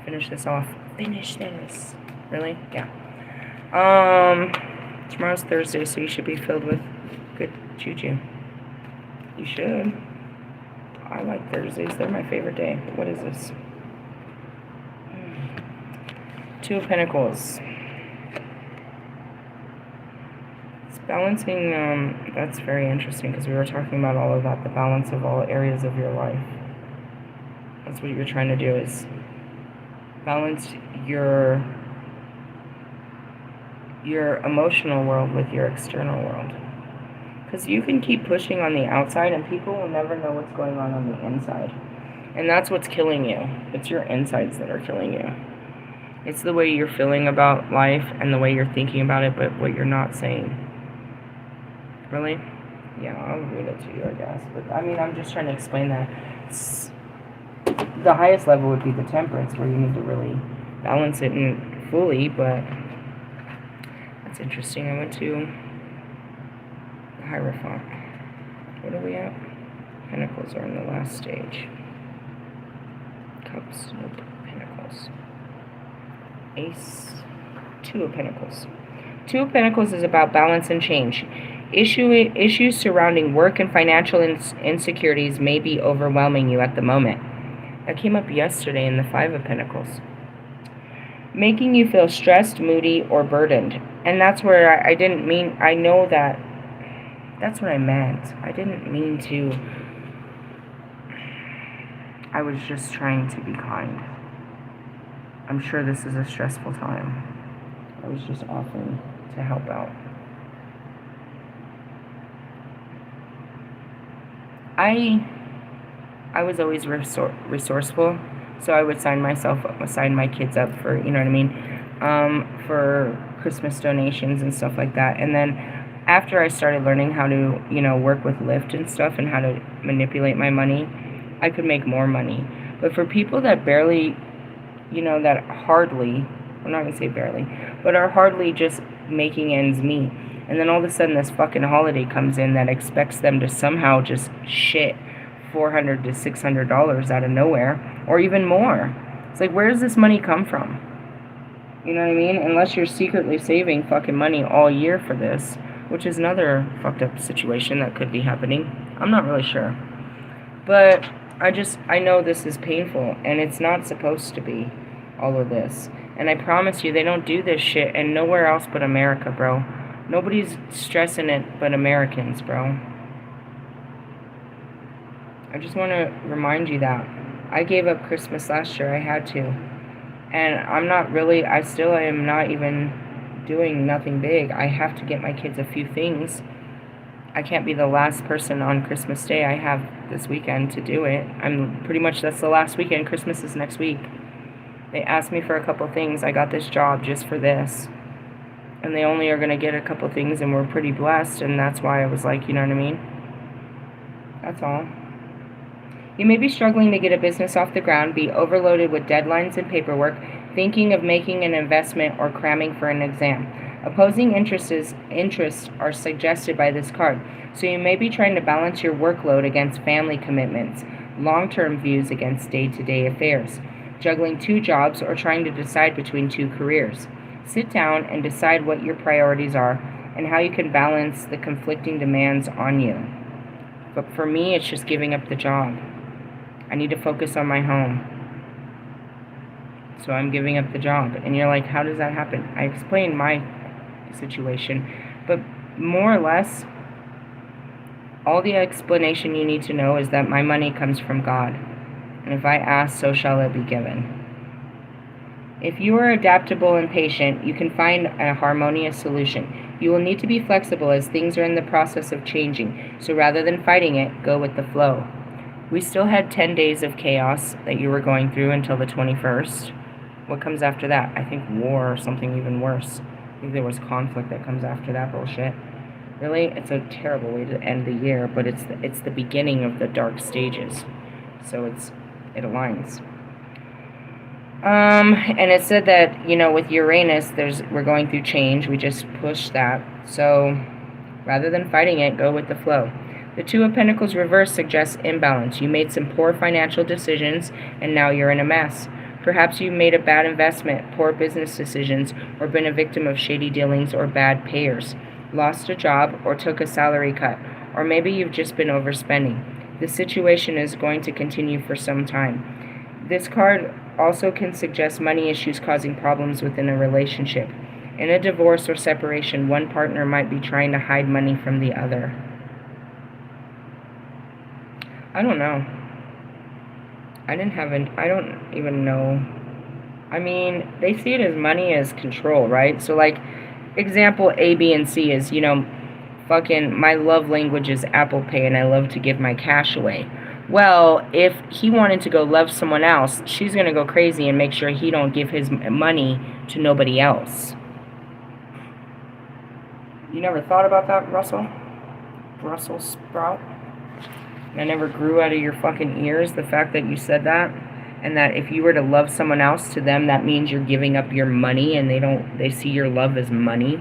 Finish this off. Finish this. Really? Yeah. Tomorrow's Thursday, so you should be filled with good juju. You should. I like Thursdays. They're my favorite day. What is this? 2 of Pentacles. It's balancing, that's very interesting because we were talking about all of that, the balance of all areas of your life. That's what you're trying to do, is balance your emotional world with your external world. Because you can keep pushing on the outside and people will never know what's going on the inside. And that's what's killing you. It's your insides that are killing you. It's the way you're feeling about life and the way you're thinking about it, but what you're not saying. Really? Yeah, I'll read it to you, I guess. But, I mean, I'm just trying to explain that. The highest level would be the temperance, where you need to really balance it fully, but that's interesting. I went to the Hierophant. What are we at? Pentacles are in the last stage. Cups, nope. Pentacles. Ace, 2 of Pentacles. 2 of Pentacles is about balance and change. Issues surrounding work and financial insecurities may be overwhelming you at the moment. That came up yesterday in the 5 of Pentacles. Making you feel stressed, moody, or burdened. And that's where I didn't mean, I know that, that's what I meant. I didn't mean to, I was just trying to be kind. I'm sure this is a stressful time. I was just offering to help out. I was always resourceful, so I would sign my kids up for, you know what I mean, for Christmas donations and stuff like that. And then after I started learning how to, you know, work with LILITH and stuff and how to manipulate my money, I could make more money. But for people that barely, you know, that hardly, I'm not going to say barely, but are hardly just making ends meet, and then all of a sudden this fucking holiday comes in that expects them to somehow just shit $400 to $600 out of nowhere, or even more. It's like, where does this money come from? You know what I mean? Unless you're secretly saving fucking money all year for this, which is another fucked up situation that could be happening. I'm not really sure. But I know this is painful, and it's not supposed to be, all of this. And I promise you, they don't do this shit and nowhere else but America, bro. Nobody's stressing it but Americans, bro. I just want to remind you that. I gave up Christmas last year. I had to. And I still am not even doing nothing big. I have to get my kids a few things. I can't be the last person on Christmas Day. I have this weekend to do it. That's the last weekend. Christmas is next week. They asked me for a couple things. I got this job just for this. And they only are going to get a couple things, and we're pretty blessed, and that's why I was like, you know what I mean? That's all. You may be struggling to get a business off the ground, be overloaded with deadlines and paperwork, thinking of making an investment or cramming for an exam. Opposing interests are suggested by this card, so you may be trying to balance your workload against family commitments, long-term views against day-to-day affairs, juggling 2 jobs, or trying to decide between 2 careers. Sit down and decide what your priorities are and how you can balance the conflicting demands on you. But for me, it's just giving up the job. I need to focus on my home. So I'm giving up the job. And you're like, how does that happen? I explained my situation. But more or less, all the explanation you need to know is that my money comes from God. And if I ask, so shall it be given. If you are adaptable and patient, you can find a harmonious solution. You will need to be flexible as things are in the process of changing. So rather than fighting it, go with the flow. We still had 10 days of chaos that you were going through until the 21st. What comes after that? I think war or something even worse. I think there was conflict that comes after that bullshit. Really, it's a terrible way to end the year, but it's the beginning of the dark stages. So it aligns. And it said that, you know, with Uranus, we're going through change. We just push that. So rather than fighting it, go with the flow. The Two of Pentacles reverse suggests imbalance. You made some poor financial decisions, and now you're in a mess. Perhaps you made a bad investment, poor business decisions, or been a victim of shady dealings or bad payers. Lost a job or took a salary cut. Or maybe you've just been overspending. This situation is going to continue for some time. This card also can suggest money issues causing problems within a relationship. In a divorce or separation, one partner might be trying to hide money from the other. I don't know. I don't even know. I mean, they see it as money as control, right? So, like, example A, B, and C is, you know, fucking my love language is Apple Pay and I love to give my cash away. Well, if he wanted to go love someone else, she's going to go crazy and make sure he don't give his money to nobody else. You never thought about that, Russell? Brussels sprout? I never grew out of your fucking ears the fact that you said that, and that if you were to love someone else, to them that means you're giving up your money, and they see your love as money,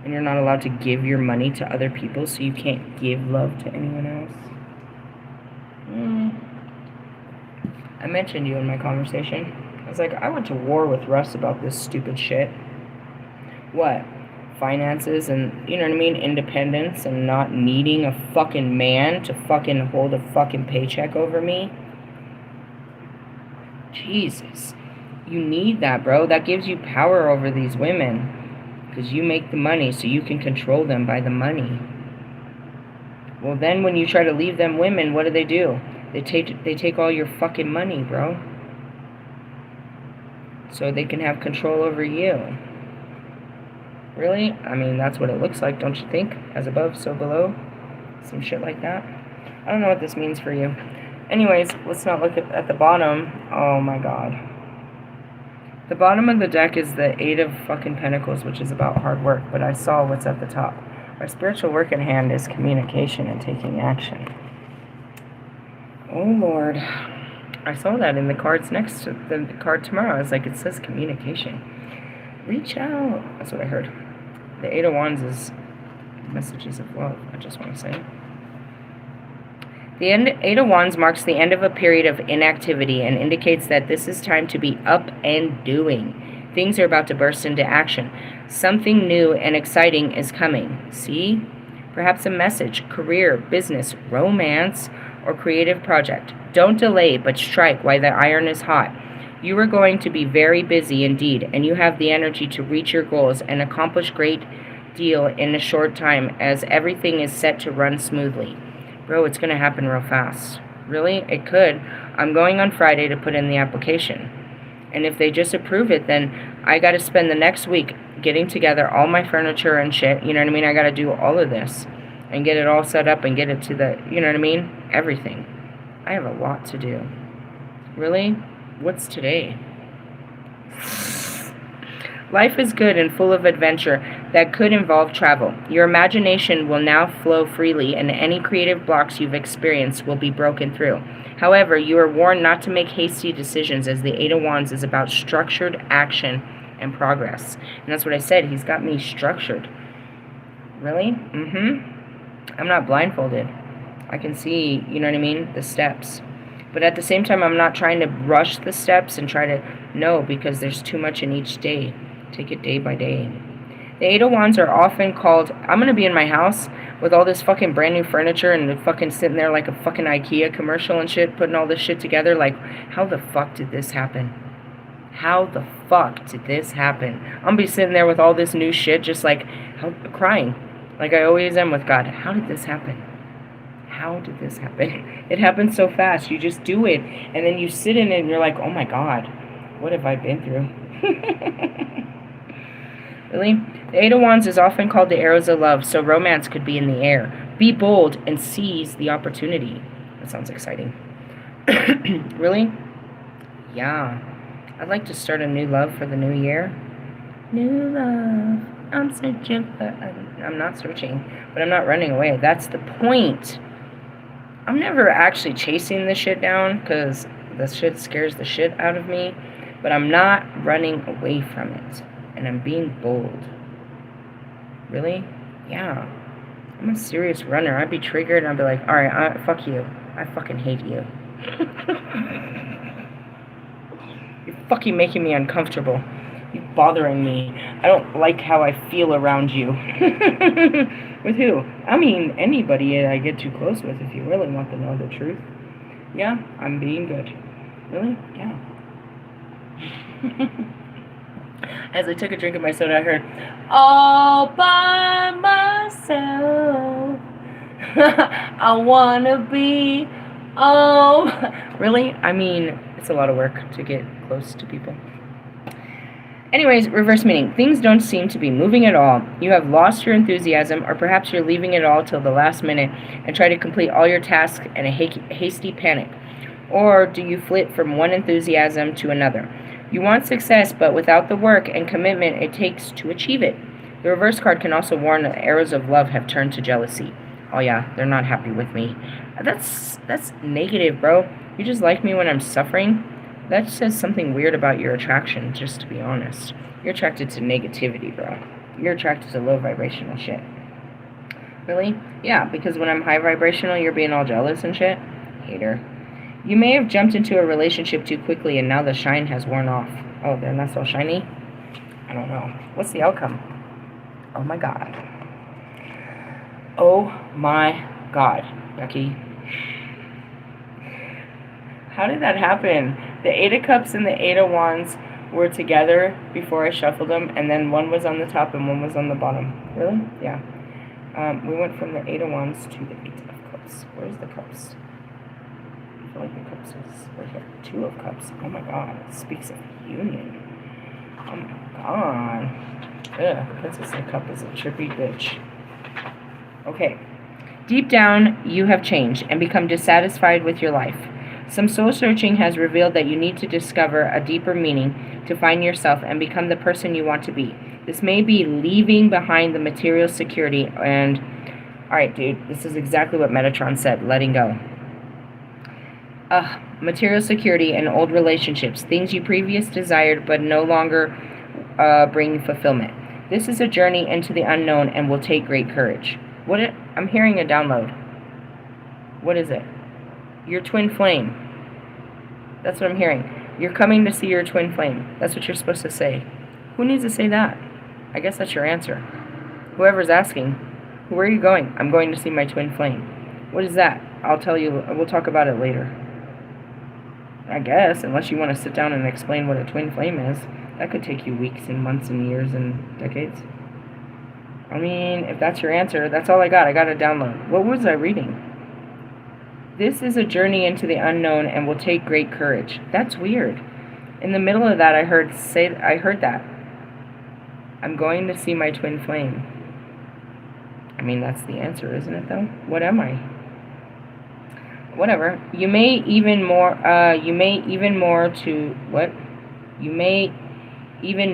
and you're not allowed to give your money to other people, so you can't give love to anyone else. I mentioned you in my conversation. I was like, I went to war with Russ about this stupid shit. What? Finances and, you know what I mean, independence and not needing a fucking man to fucking hold a fucking paycheck over me. Jesus. You need that, bro. That gives you power over these women. Because you make the money, so you can control them by the money. Well, then when you try to leave them women, what do? They take all your fucking money, bro. So they can have control over you. Really? I mean, that's what it looks like, don't you think? As above, so below. Some shit like that. I don't know what this means for you. Anyways, let's not look at the bottom. Oh my god. The bottom of the deck is the Eight of fucking Pentacles, which is about hard work, but I saw what's at the top. Our spiritual work in hand is communication and taking action. Oh Lord. I saw that in the cards next to the card tomorrow. I was like, it says communication. Reach out. That's what I heard. The Eight of Wands is messages of love, I just want to say. The Eight of Wands marks the end of a period of inactivity and indicates that this is time to be up and doing. Things are about to burst into action. Something new and exciting is coming. See? Perhaps a message, career, business, romance, or creative project. Don't delay, but strike while the iron is hot. You are going to be very busy indeed, and you have the energy to reach your goals and accomplish great deal in a short time as everything is set to run smoothly. Bro, it's going to happen real fast. Really? It could. I'm going on Friday to put in the application. And if they just approve it, then I got to spend the next week getting together all my furniture and shit. You know what I mean? I got to do all of this and get it all set up and get it to the, you know what I mean? Everything. I have a lot to do. Really? What's today? Life is good and full of adventure that could involve travel. Your imagination will now flow freely, and any creative blocks you've experienced will be broken through. However, you are warned not to make hasty decisions, as the Eight of Wands is about structured action and progress. And that's what I said. He's got me structured. Really? I'm not blindfolded. I can see, you know what I mean, the steps. But at the same time, I'm not trying to rush the steps and try to know, because there's too much in each day. Take it day by day. The Eight of Wands are often called, I'm going to be in my house with all this fucking brand new furniture and fucking sitting there like a fucking IKEA commercial and shit, putting all this shit together. Like, how the fuck did this happen? How the fuck did this happen? I'm going to be sitting there with all this new shit, just like crying. Like I always am with God. How did this happen? How did this happen? It happened so fast. You just do it. And then you sit in it and you're like, oh my God, what have I been through? Really? The Eight of Wands is often called the arrows of love, so romance could be in the air. Be bold and seize the opportunity. That sounds exciting. Really? Yeah. I'd like to start a new love for the new year. New love. I'm searching for... I'm not searching, but I'm not running away. That's the point. I'm never actually chasing this shit down, because the shit scares the shit out of me. but I'm not running away from it, and I'm being bold. Really? Yeah. I'm a serious runner. I'd be triggered, and I'd be like, alright, fuck you. I fucking hate you. You're fucking making me uncomfortable. You're bothering me. I don't like how I feel around you. With who? I mean, anybody I get too close with, if you really want to know the truth. Yeah, I'm being good. Really? Yeah. As I took a drink of my soda, I heard, all by myself. I wanna be all. Really? I mean, it's a lot of work to get close to people. Anyways, reverse meaning. Things don't seem to be moving at all. You have lost your enthusiasm, or perhaps you're leaving it all till the last minute and try to complete all your tasks in a hasty panic. Or do you flit from one enthusiasm to another? You want success, but without the work and commitment it takes to achieve it. The reverse card can also warn that arrows of love have turned to jealousy. Oh yeah, they're not happy with me. That's negative, bro. You just like me when I'm suffering? That says something weird about your attraction, just to be honest. You're attracted to negativity, bro. You're attracted to low vibrational shit. Really? Yeah, because when I'm high vibrational, you're being all jealous and shit? Hater. You may have jumped into a relationship too quickly and now the shine has worn off. Oh, they're not so shiny? I don't know. What's the outcome? Oh my god. Oh my god, Becky. How did that happen? The Eight of Cups and the Eight of Wands were together before I shuffled them, and then one was on the top and one was on the bottom. Really? Yeah. We went from the Eight of Wands to the Eight of Cups. Where's the cups? I feel like the cups is right here. Two of Cups. Oh my god. It speaks of union. Oh my god. Ugh. Princess of Cup is a trippy bitch. Okay. Deep down, you have changed and become dissatisfied with your life. Some soul searching has revealed that you need to discover a deeper meaning to find yourself and become the person you want to be. This may be leaving behind the material security and... Alright, dude, this is exactly what Metatron said, letting go. Material security and old relationships, things you previously desired but no longer bring fulfillment. This is a journey into the unknown and will take great courage. I'm hearing a download. What is it? Your twin flame. That's what I'm hearing. You're coming to see your twin flame. That's what you're supposed to say. Who needs to say that? I guess that's your answer. Whoever's asking, where are you going? I'm going to see my twin flame. What is that? I'll tell you. We'll talk about it later. I guess, unless you want to sit down and explain what a twin flame is. That could take you weeks and months and years and decades. I mean, if that's your answer, that's all I got. I got a download. What was I reading? This is a journey into the unknown and will take great courage. That's weird. In the middle of that, I heard that. I'm going to see my twin flame. I mean, that's the answer, isn't it, though? What am I? Whatever. You may even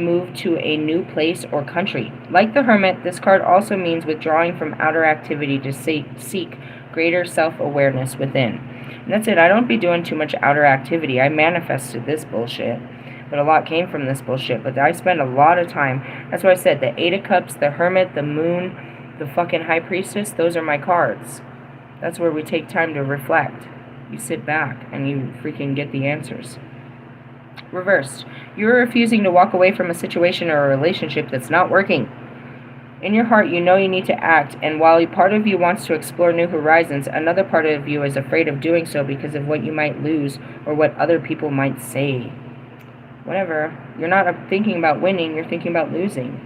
move to a new place or country. Like the Hermit, this card also means withdrawing from outer activity to seek greater self-awareness within. And that's it. I don't be doing too much outer activity. I manifested this bullshit. But a lot came from this bullshit. But I spend a lot of time. That's why I said the Eight of Cups, the Hermit, the Moon, the fucking High Priestess, those are my cards. That's where we take time to reflect. You sit back and you freaking get the answers. Reversed. You're refusing to walk away from a situation or a relationship that's not working. In your heart, you know you need to act, and while a part of you wants to explore new horizons, another part of you is afraid of doing so because of what you might lose or what other people might say. Whatever. You're not thinking about winning, you're thinking about losing.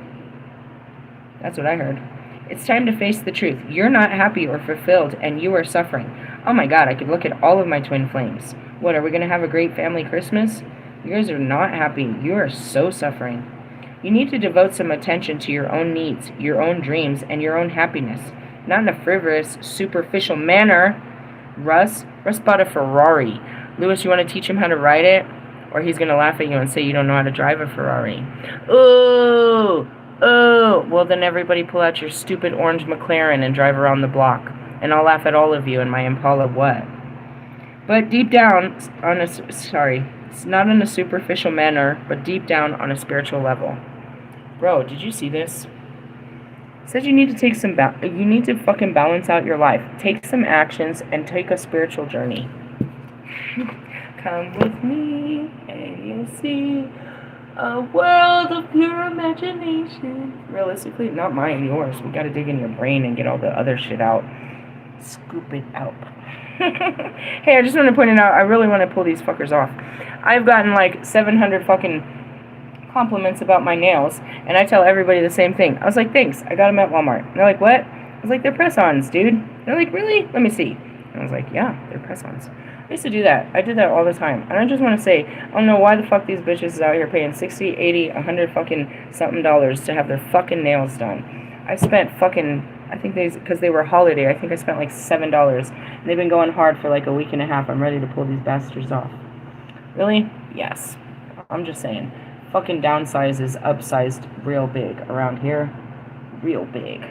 That's what I heard. It's time to face the truth. You're not happy or fulfilled, and you are suffering. Oh my god, I could look at all of my twin flames. What, are we going to have a great family Christmas? You guys are not happy. You are so suffering. You need to devote some attention to your own needs, your own dreams, and your own happiness. Not in a frivolous, superficial manner. Russ bought a Ferrari. Lewis, you want to teach him how to ride it? Or he's going to laugh at you and say you don't know how to drive a Ferrari. Ooh! Oh, well then everybody pull out your stupid orange McLaren and drive around the block. And I'll laugh at all of you in my Impala what? But deep down, It's not in a superficial manner, but deep down on a spiritual level. Bro, did you see this? It says you need to take some you need to fucking balance out your life. Take some actions and take a spiritual journey. Come with me and you'll see a world of pure imagination. Realistically, not mine, yours. We gotta dig in your brain and get all the other shit out. Scoop it out. Hey, I just want to point it out. I really want to pull these fuckers off. I've gotten like 700 fucking compliments about my nails, and I tell everybody the same thing. I was like, thanks, I got them at Walmart. And they're like, what? I was like, they're press-ons, dude. They're like, really? Let me see. And I was like, yeah, they're press-ons. I used to do that. I did that all the time. And I just want to say, I don't know why the fuck these bitches is out here paying 60, 80, 100 fucking something dollars to have their fucking nails done. I spent fucking, I think because they were holiday, I think I spent like $7. And they've been going hard for like a week and a half. I'm ready to pull these bastards off. Really? Yes. I'm just saying. Fucking downsize is upsized real big around here. Real big.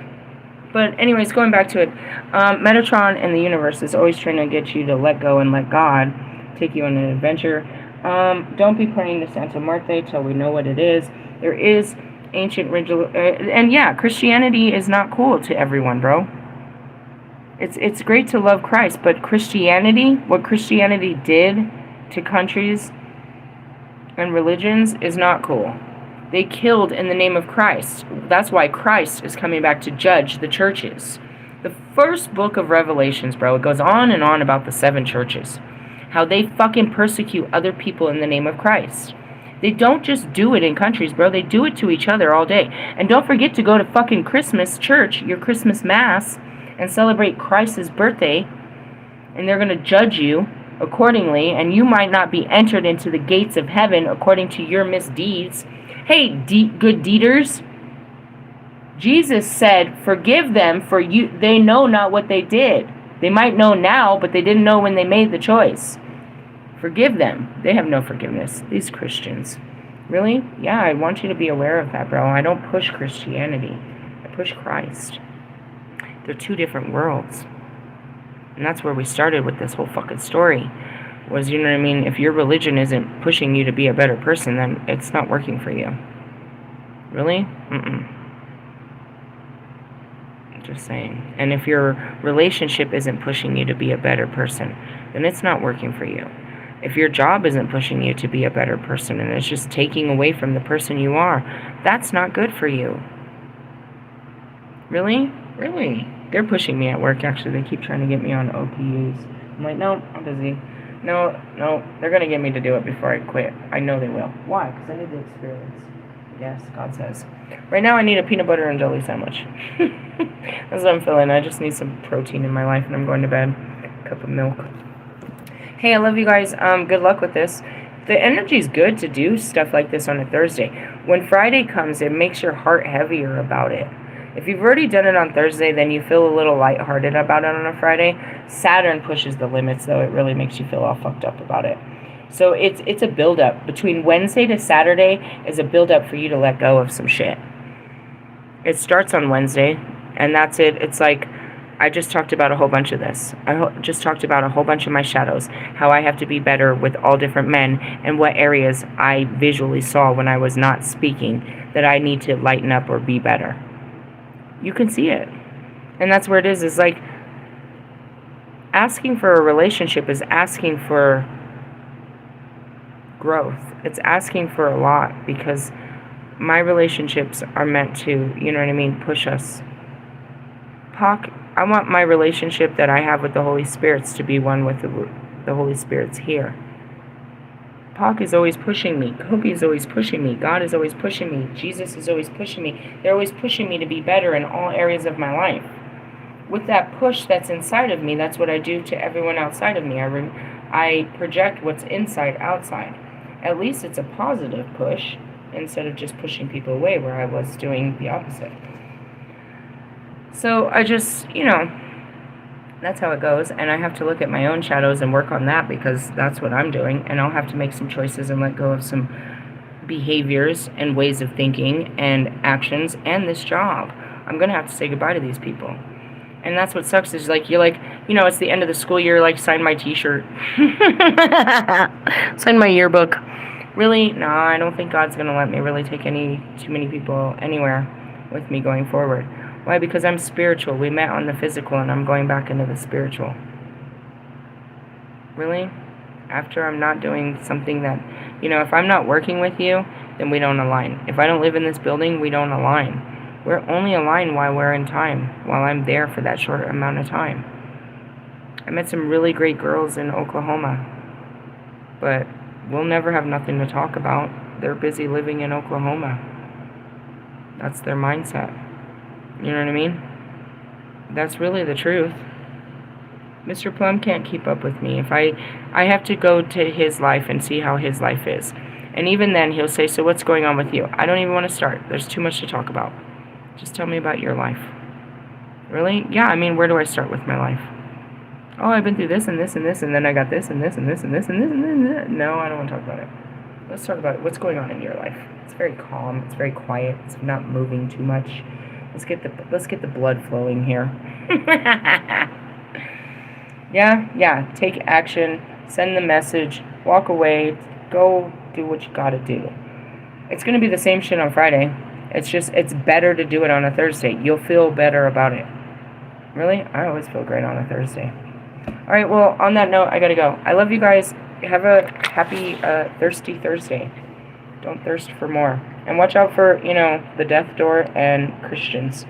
But anyways, going back to it, Metatron and the universe is always trying to get you to let go and let God take you on an adventure. Don't be praying to Santa Muerte till we know what it is. There is ancient ritual, and yeah, Christianity is not cool to everyone, bro. It's great to love Christ, but Christianity, what Christianity did to countries and religions is not cool. They killed in the name of Christ. That's why Christ is coming back to judge the churches. The first book of Revelations, bro, it goes on and on about the 7 churches. How they fucking persecute other people in the name of Christ. They don't just do it in countries, bro. They do it to each other all day. And don't forget to go to fucking Christmas church, your Christmas mass, and celebrate Christ's birthday. And they're going to judge you accordingly. And you might not be entered into the gates of heaven according to your misdeeds. Hey, good deeders. Jesus said, forgive them, for they know not what they did. They might know now, but they didn't know when they made the choice. Forgive them. They have no forgiveness. These Christians. Really? Yeah, I want you to be aware of that, bro. I don't push Christianity. I push Christ. They're 2 different worlds. And that's where we started with this whole fucking story. Was, you know what I mean? If your religion isn't pushing you to be a better person, then it's not working for you. Really? Just saying. And if your relationship isn't pushing you to be a better person, then it's not working for you. If your job isn't pushing you to be a better person and it's just taking away from the person you are, that's not good for you. Really? Really? They're pushing me at work, actually. They keep trying to get me on OPUs. I'm like, no, I'm busy. No, they're going to get me to do it before I quit. I know they will. Why? Because I need the experience. Yes, God says. Right now I need a peanut butter and jelly sandwich. That's what I'm feeling. I just need some protein in my life and I'm going to bed. A cup of milk. Hey, I love you guys. Good luck with this. The energy's good to do stuff like this on a Thursday. When Friday comes, it makes your heart heavier about it. If you've already done it on Thursday, then you feel a little lighthearted about it on a Friday. Saturn pushes the limits, though. It really makes you feel all fucked up about it. So it's a build-up. Between Wednesday to Saturday is a build-up for you to let go of some shit. It starts on Wednesday, and that's it. It's like, I just talked about a whole bunch of this. I just talked about a whole bunch of my shadows, how I have to be better with all different men, and what areas I visually saw when I was not speaking that I need to lighten up or be better. You can see it. And that's where it is. It's like asking for a relationship is asking for growth. It's asking for a lot because my relationships are meant to, you know what I mean, push us. I want my relationship that I have with the Holy Spirits to be one with the Holy Spirits here. Pac is always pushing me. Kobe is always pushing me. God is always pushing me. Jesus is always pushing me. They're always pushing me to be better in all areas of my life. With that push that's inside of me, that's what I do to everyone outside of me. I project what's inside outside. At least it's a positive push instead of just pushing people away where I was doing the opposite. So I just, that's how it goes, and I have to look at my own shadows and work on that because that's what I'm doing, and I'll have to make some choices and let go of some behaviors and ways of thinking and actions and this job. I'm going to have to say goodbye to these people. And that's what sucks is, like, you're like, you know, it's the end of the school year, like, sign my t-shirt. Sign my yearbook. Really? No, I don't think God's going to let me really take too many people anywhere with me going forward. Why? Because I'm spiritual. We met on the physical, and I'm going back into the spiritual. Really? After I'm not doing something that, you know, if I'm not working with you, then we don't align. If I don't live in this building, we don't align. We're only aligned while we're in time, while I'm there for that short amount of time. I met some really great girls in Oklahoma, but we'll never have nothing to talk about. They're busy living in Oklahoma. That's their mindset. You know what I mean? That's really the truth. Mr. Plum can't keep up with me. If I have to go to his life and see how his life is. And even then, he'll say, so what's going on with you? I don't even want to start. There's too much to talk about. Just tell me about your life. Really? Yeah, I mean, where do I start with my life? Oh, I've been through this and this and this, and then I got this and this and this and this and this and this. No, I don't want to talk about it. Let's talk about what's going on in your life. It's very calm. It's very quiet. It's not moving too much. Let's get the blood flowing here. Yeah. Take action. Send the message. Walk away. Go do what you gotta do. It's gonna be the same shit on Friday. It's better to do it on a Thursday. You'll feel better about it. Really? I always feel great on a Thursday. Alright, well, on that note, I gotta go. I love you guys. Have a happy, thirsty Thursday. Don't thirst for more. And watch out for, you know, the death door and Christians.